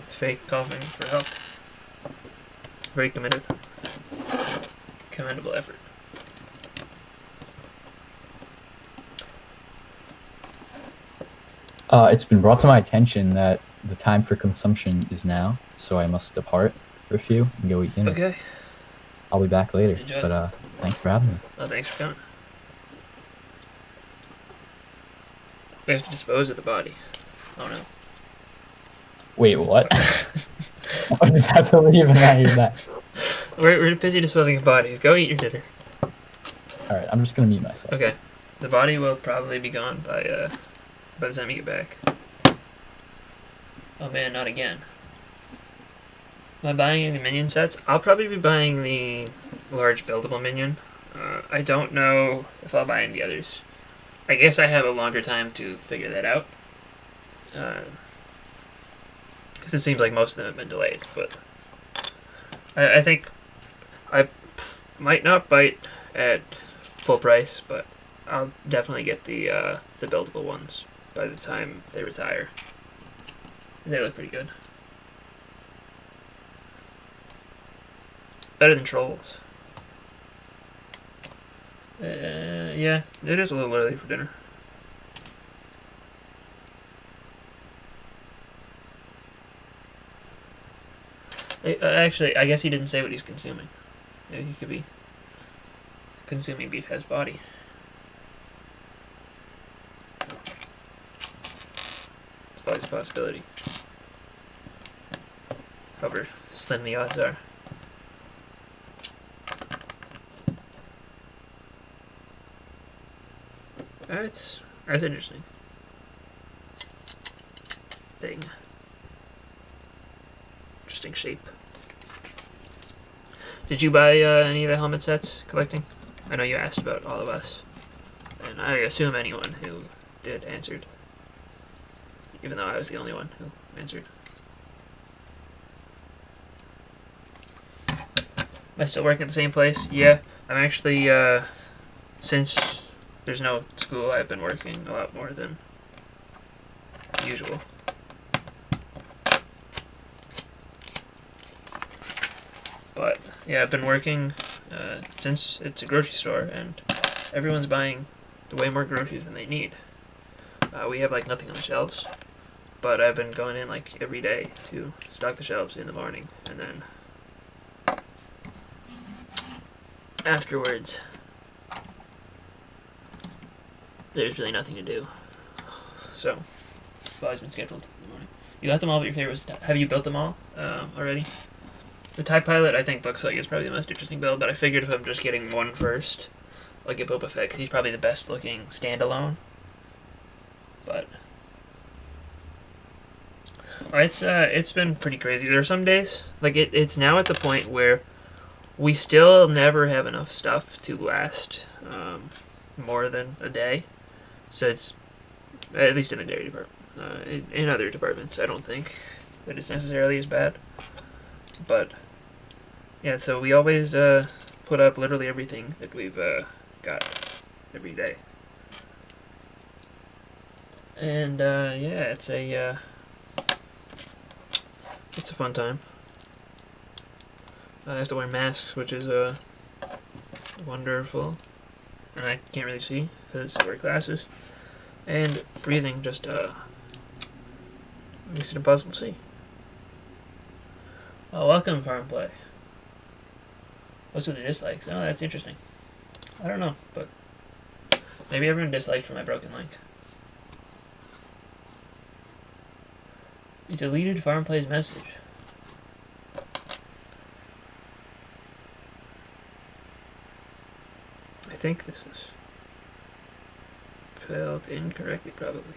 fake coughing for help. Very committed. Commendable effort. It's been brought to my attention that the time for consumption is now, so I must depart for a few and go eat dinner. Okay. I'll be back later, Enjoy. but thanks for having me. Oh, thanks for coming. We have to dispose of the body. Oh no. Wait, what? I have to leave and I hear that. We're busy disposing of bodies. Go eat your dinner. Alright, I'm just gonna mute myself. Okay. The body will probably be gone by the time you get back. Oh man, not again. Am I buying any minion sets? I'll probably be buying the large buildable minion. I don't know if I'll buy any of the others. I guess I have a longer time to figure that out. Because it seems like most of them have been delayed, but I think I might not bite at full price, but I'll definitely get the buildable ones by the time they retire. They look pretty good. Better than Trolls. Yeah, it is a little early for dinner. Actually, I guess he didn't say what he's consuming. Maybe he could be consuming Beefhead's body. It's always a possibility. However slim the odds are. That's interesting. Thing. Interesting shape. Did you buy any of the helmet sets collecting? I know you asked about all of us. And I assume anyone who did answered. Even though I was the only one who answered. Am I still working at the same place? Yeah. I'm actually, since there's no school, I've been working a lot more than usual. But yeah, I've been working since it's a grocery store, and everyone's buying way more groceries than they need. We have like nothing on the shelves, but I've been going in like every day to stock the shelves in the morning, and then afterwards there's really nothing to do. So I've always been scheduled in the morning. You got them all, but your favorites. Have you built them all already? The TIE Pilot, I think, looks like it's probably the most interesting build, but I figured if I'm just getting one first, I'll get Boba Fett, because he's probably the best looking standalone. But it's been pretty crazy. There are some days, like it's now at the point where we still never have enough stuff to last more than a day. So it's, at least in the dairy department. In other departments, I don't think that it's necessarily as bad. But yeah, so we always put up literally everything that we've got every day. And yeah, it's a fun time. I have to wear masks, which is wonderful, and I can't really see because I wear glasses. And breathing just makes it impossible to see. Oh, welcome, Farm Play. What's with the dislikes? Oh, that's interesting. I don't know, but maybe everyone disliked for my broken link. You deleted Farm Play's message. I think this is spelled incorrectly, probably.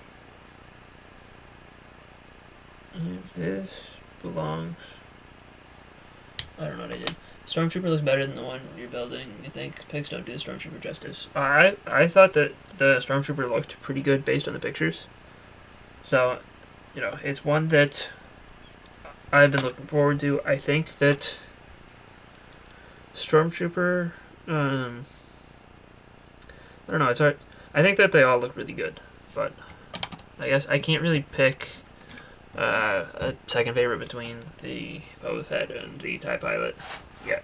If this belongs... I don't know what I did. Stormtrooper looks better than the one you're building. You think pics don't do the Stormtrooper justice? I thought that the Stormtrooper looked pretty good based on the pictures. So, you know, it's one that I've been looking forward to. I think that Stormtrooper, I don't know, it's hard. I think that they all look really good, but I guess I can't really pick a second favorite between the Boba Fett and the TIE Pilot yet.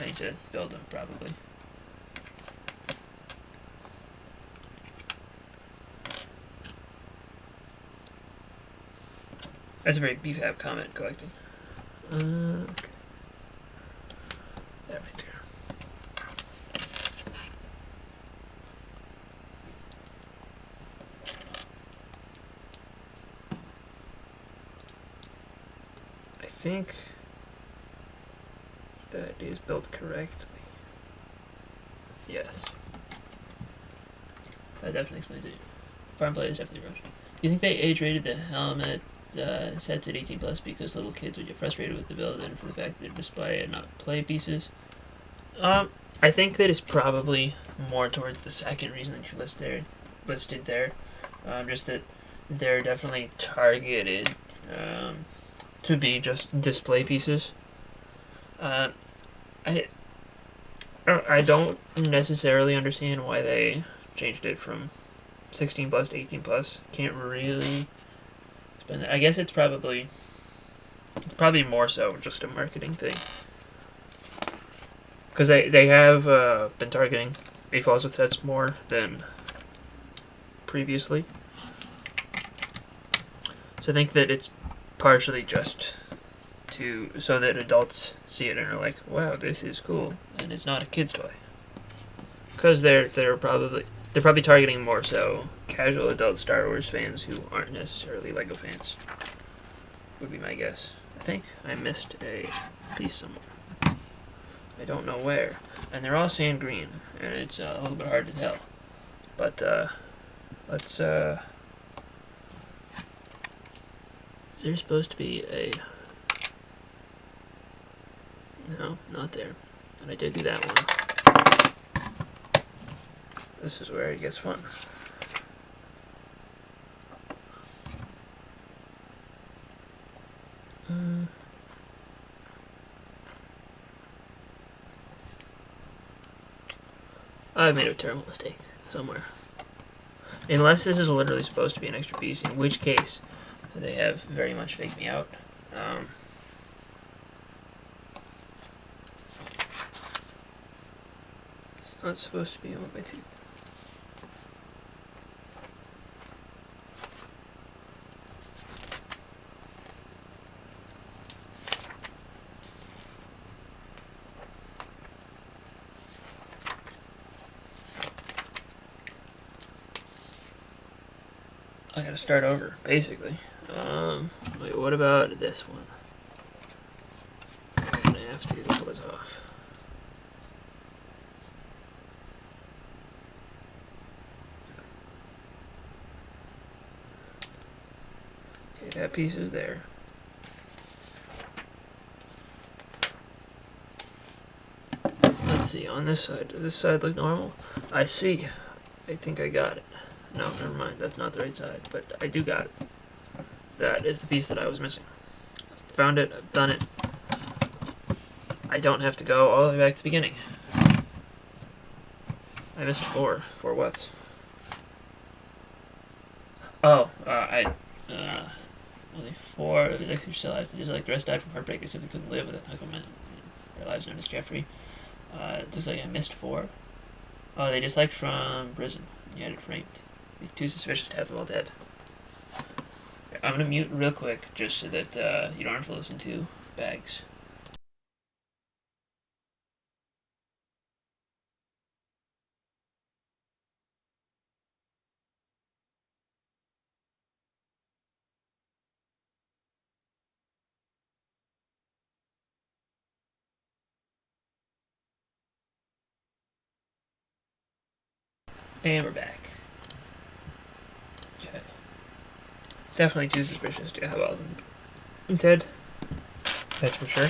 I need to build them, probably. That's a very BFAB comment collecting. Okay. That right there. I think that is built correctly. Yes. That definitely explains it. Farm Play is definitely rushed. You think they age rated the helmet sets at 18 plus because little kids would get frustrated with the build and for the fact that they're display and not play pieces? I think that is probably more towards the second reason that you listed there. Just that they're definitely targeted to be just display pieces. I don't necessarily understand why they changed it from 16 plus to 18 plus. Can't really spend it. I guess it's probably It's probably more so just a marketing thing. Because they have been targeting A-Falls with sets more than previously. So I think that it's partially just so that adults see it and are like, wow, this is cool, and it's not a kid's toy. Because they're probably targeting more so casual adult Star Wars fans who aren't necessarily Lego fans. Would be my guess. I think I missed a piece somewhere. I don't know where. And they're all sand green, and it's a little bit hard to tell. But let's is there supposed to be a... No, not there. And I did do that one. This is where it gets fun. I made a terrible mistake somewhere. Unless this is literally supposed to be an extra piece, in which case they have very much faked me out. It's not supposed to be 1x2. I gotta start over, basically. Wait, what about this one? I'm gonna have to pull this off. Okay, that piece is there. Let's see, on this side, does this side look normal? I see. I think I got it. No, never mind. That's not the right side, but I do got it. That is the piece that I was missing. Found it. I've done it. I don't have to go all the way back to the beginning. I missed 4. 4 what? Oh, only 4. It was actually still active. Just like the rest died from heartbreak. They simply couldn't live with it. Their lives known as Jeffrey. It looks like I missed 4. Oh, they disliked from prison. You had it framed. It's too suspicious to have them all dead. I'm gonna mute real quick just so that you don't have to listen to bags. And we're back. Okay. Definitely too suspicious to have all of them dead. That's for sure.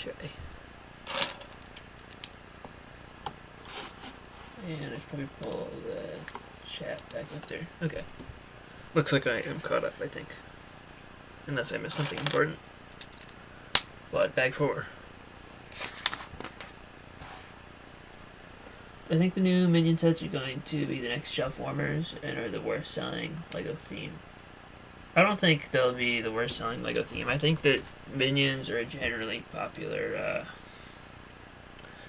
Okay. And I should probably pull the chat back up there. Okay. Looks like I am caught up, I think. Unless I missed something important. But bag 4. I think the new Minion sets are going to be the next shelf warmers and are the worst selling LEGO theme. I don't think they'll be the worst selling LEGO theme. I think that Minions are a generally popular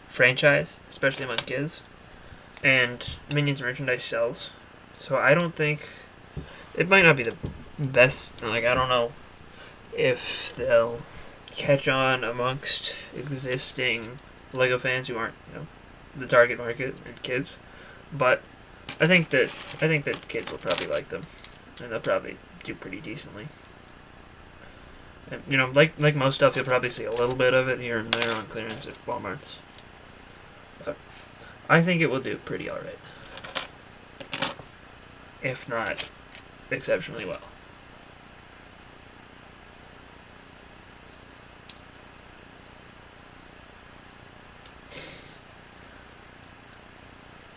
franchise, especially among kids. And Minions merchandise sells. So I don't think... It might not be the best... Like, I don't know if they'll catch on amongst existing LEGO fans who aren't, you know, the target market and kids. But I think that kids will probably like them. And they'll probably do pretty decently. And, you know, like most stuff, you'll probably see a little bit of it here and there on clearance at Walmart's. But I think it will do pretty alright. If not exceptionally well.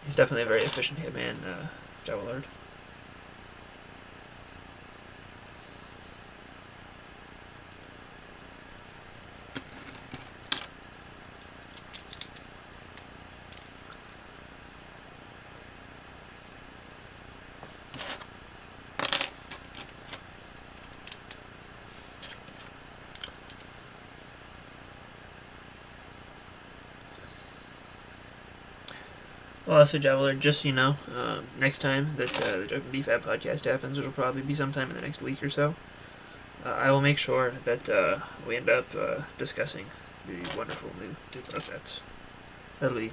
He's definitely a very efficient hitman, Jabba Lord. Well, also, Javelin, just so you know, next time that the Joke and BFAB podcast happens, which will probably be sometime in the next week or so, I will make sure that we end up discussing the wonderful new Duplo sets. That'll be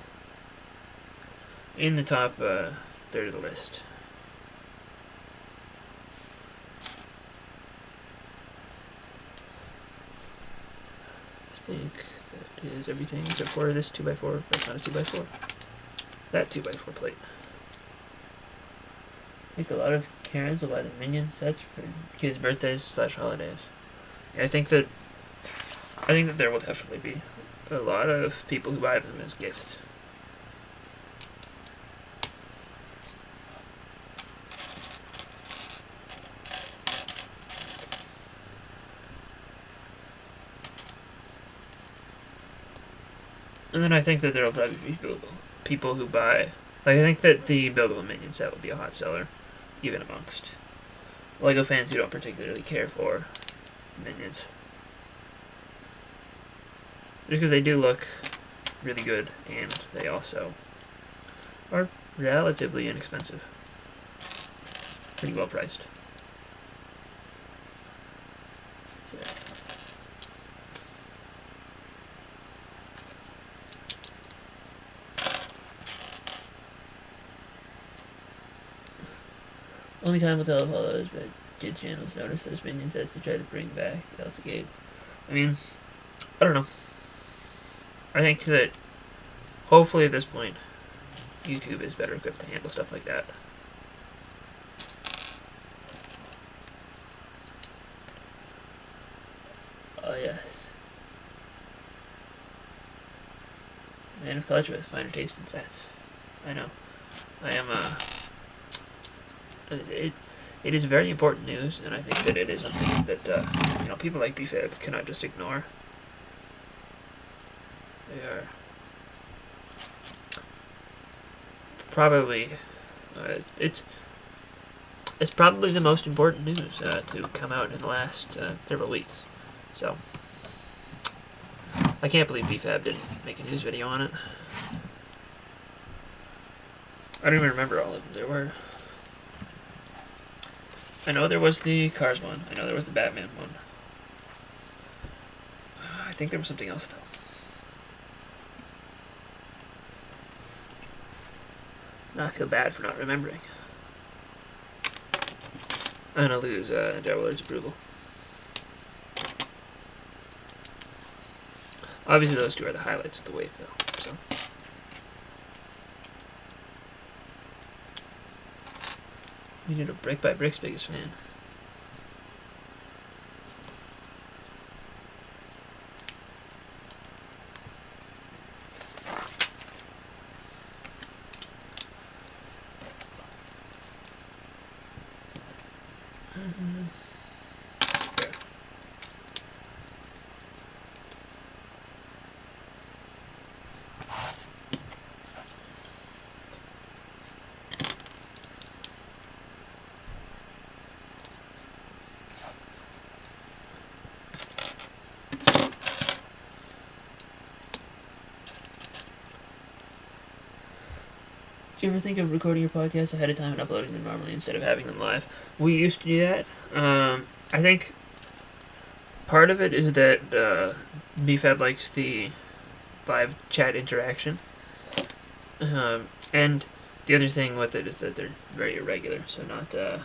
in the top third of the list. I think that is everything except for this 2x4. That's not a 2x4. That 2x4 plate. I think a lot of Karens will buy the Minion sets for kids' birthdays / holidays. Yeah, I think that there will definitely be a lot of people who buy them as gifts. And then I think that there will probably be people who buy. Like, I think that the buildable Minion set will be a hot seller, even amongst LEGO fans who don't particularly care for Minions. Just because they do look really good, and they also are relatively inexpensive. Pretty well priced. Only time will tell if all those kid channels notice those Minion sets to try to bring back Elsa Gate. I mean, I don't know. I think that hopefully at this point, YouTube is better equipped to handle stuff like that. Oh, yes. Man of culture with finer taste in sets. I know. I am, it is very important news, and I think that it is something that, people like BFAB cannot just ignore. They are probably, it's probably the most important news to come out in the last several weeks. So, I can't believe BFAB didn't make a news video on it. I don't even remember all of them there were. I know there was the Cars one. I know there was the Batman one. I think there was something else, though. Now I feel bad for not remembering. I'm gonna lose Javelord's approval. Obviously, those two are the highlights of the wave, though. So. You need a BrickByBrick's biggest fan. Do you ever think of recording your podcast ahead of time and uploading them normally instead of having them live? We used to do that. I think part of it is that BFAB likes the live chat interaction. And the other thing with it is that they're very irregular, so not the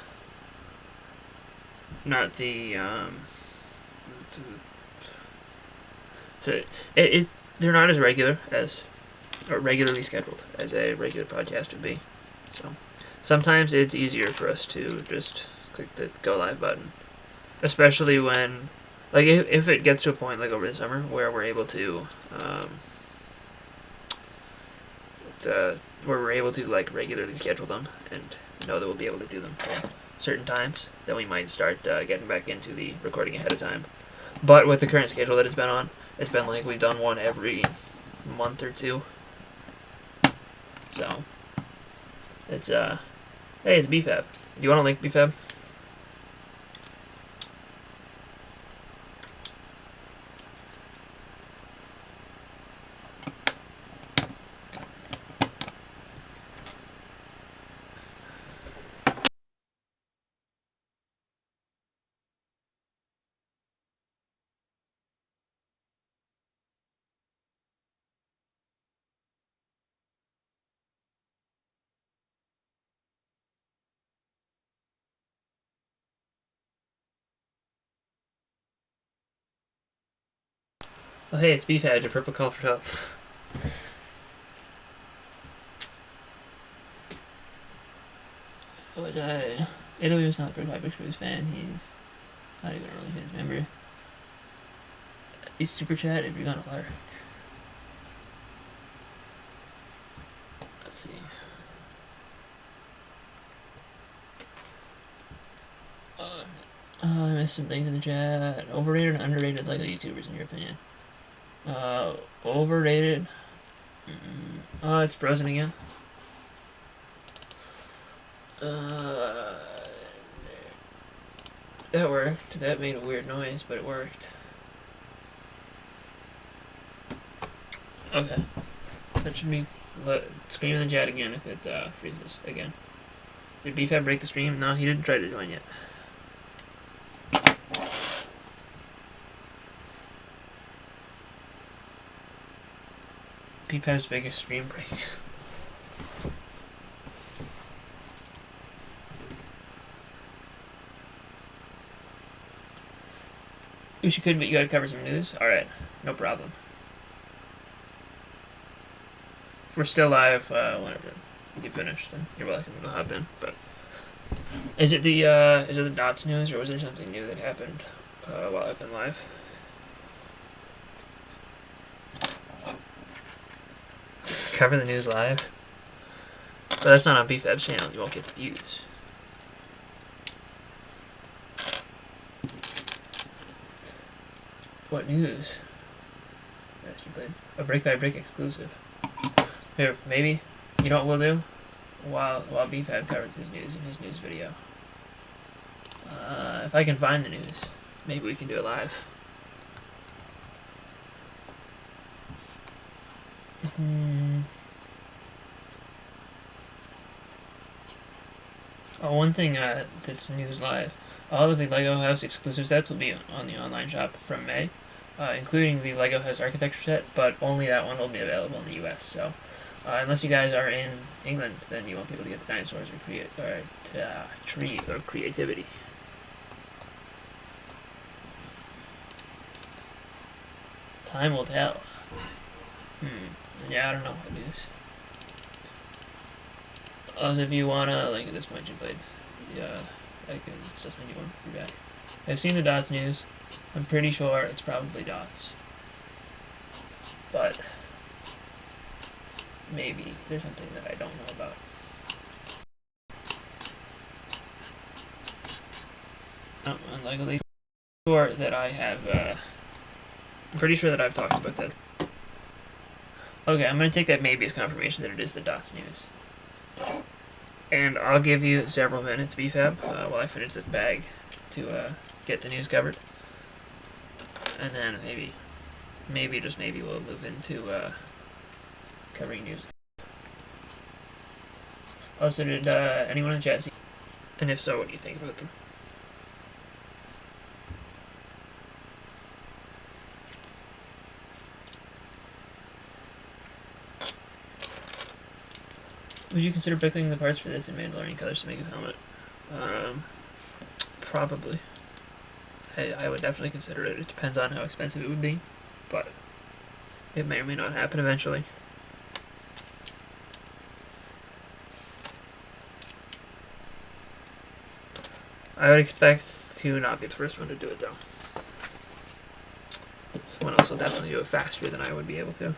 so they're not as regular as or regularly scheduled as a regular podcast would be. So sometimes it's easier for us to just click the go live button. Especially when, like, if it gets to a point like over the summer where we're able to, like regularly schedule them and know that we'll be able to do them for certain times, then we might start getting back into the recording ahead of time. But with the current schedule that it's been on, it's been like we've done one every month or two. So it's hey, it's BFAB. Do you want to link BFAB? Oh hey, it's BFAB, your purple call for help. Was I? Italy was not BrickByBrick's biggest fan. He's not even a really famous member. He's super chat if you're gonna lurk. Let's see. I missed some things in the chat. Overrated and underrated LEGO YouTubers in your opinion? Overrated. It's frozen again. That worked. That made a weird noise, but it worked. Okay. That should be... Scream in the chat again if it freezes again. Did BFAB break the stream? No, he didn't try to join yet. BFAB's biggest stream break. Wish you could, but you gotta cover some news. Alright, no problem. If we're still live, whenever you get finished, then you're welcome to hop in. But is it the dots news, or was there something new that happened while I've been live? Cover the news live? But that's not on BFAB's channel. You won't get the views. What news? A BrickByBrick exclusive. Here, maybe. You know what we'll do? While BFAB covers his news in his news video. If I can find the news, maybe we can do it live. Oh, one thing that's news live. All of the LEGO House exclusive sets will be on the online shop from May, including the LEGO House Architecture set, but only that one will be available in the US. So, unless you guys are in England, then you won't be able to get the dinosaurs or tree or creativity. Time will tell. Yeah, I don't know what news. As if you wanna, like, at this point you played, yeah, it's just anyone, you're back. I've seen the dots news. I'm pretty sure it's probably dots. But maybe there's something that I don't know about. I'm likely sure that I have, I'm pretty sure that I've talked about that. Okay, I'm gonna take that maybe as confirmation that it is the dots news. And I'll give you several minutes, BFAB, while I finish this bag to get the news covered. And then maybe, just maybe, we'll move into covering news. Also, did anyone in the chat see? And if so, what do you think about them? Would you consider pickling the parts for this in Mandalorian colors to make his helmet? Probably. I would definitely consider it. It depends on how expensive it would be, but it may or may not happen eventually. I would expect to not be the first one to do it, though. Someone else will definitely do it faster than I would be able to.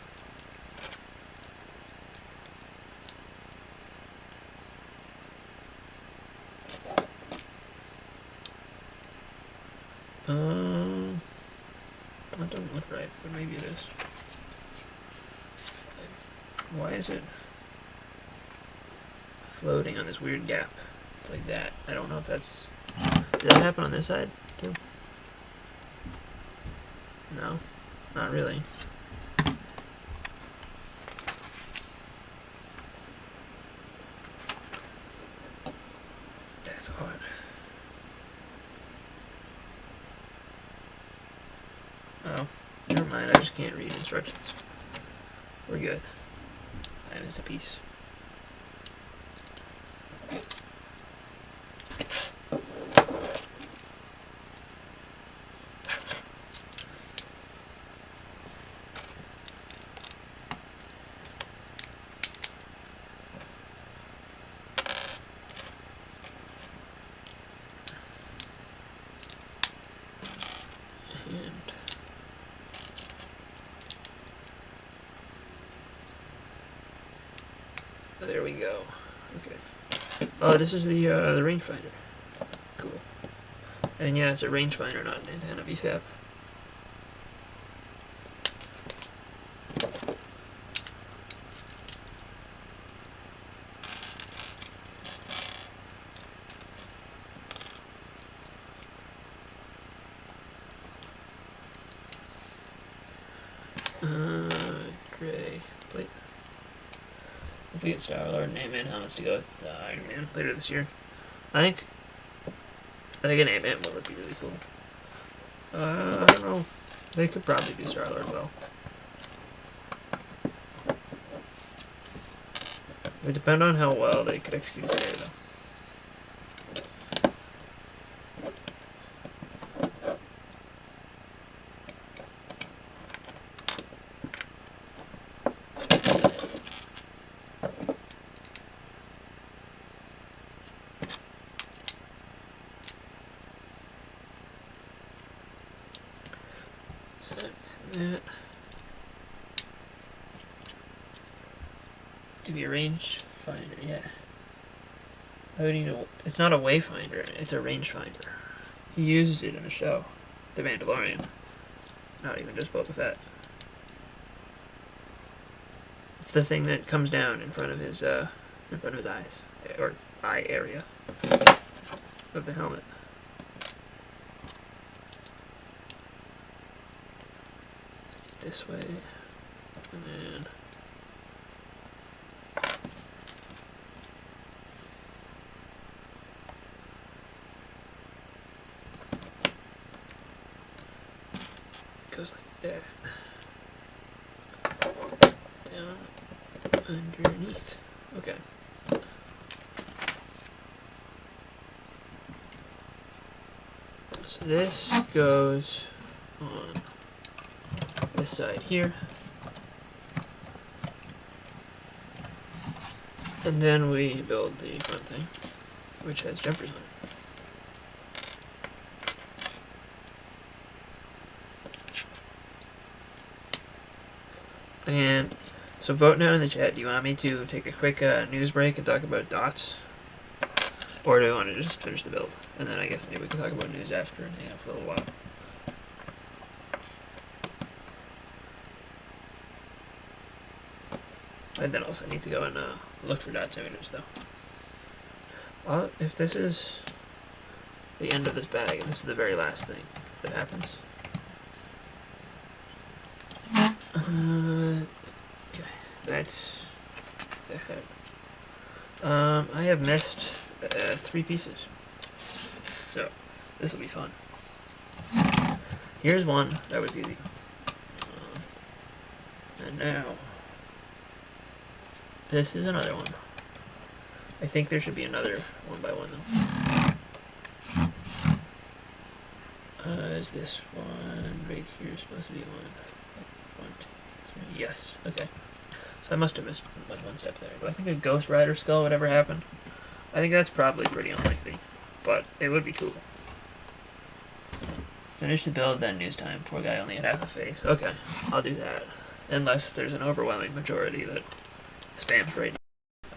That doesn't look right, but maybe it is. Why is it floating on this weird gap? It's like that. I don't know if that's... Did that happen on this side, too? No, not really. That's odd. Oh, never mind. I just can't read instructions. We're good. I missed a piece. There we go. Okay. Oh, this is the rangefinder. Cool. And yeah, it's a rangefinder, not an antenna BFAP. Gray plate. If we get Star-Lord and Ant-Man helmets to go with Iron Man later this year, I think an Ant-Man one would be really cool. I don't know. They could probably do Star-Lord well. It would depend on how well they could execute his hair, though. That. To be a range finder, yeah. How do you know? It's not a wayfinder, it's a rangefinder. He used it in the show, The Mandalorian. Not even just Boba Fett. It's the thing that comes down in front of his eyes, or eye area of the helmet. This way, and then goes like there, down underneath. Okay. So this goes on this side here, and then we build the front thing, which has jumpers on it. And so vote now in the chat. Do you want me to take a quick news break and talk about dots, or do you want to just finish the build, and then I guess maybe we can talk about news after and hang out for a little while? And then also need to go and look for dots images, though. Well, if this is the end of this bag, and this is the very last thing that happens. Okay, that's the head. I have missed 3 pieces, so this will be fun. Here's one that was easy, and now this is another one. I think there should be another one by one though. Is this one right here supposed to be one? 1, 2, 3. Yes. Okay. So I must have missed one step there. Do I think a Ghost Rider skull would ever happen? I think that's probably pretty unlikely. but it would be cool. Finish the build, then news time. Poor guy only had half a face. Okay, I'll do that. Unless there's an overwhelming majority that spams right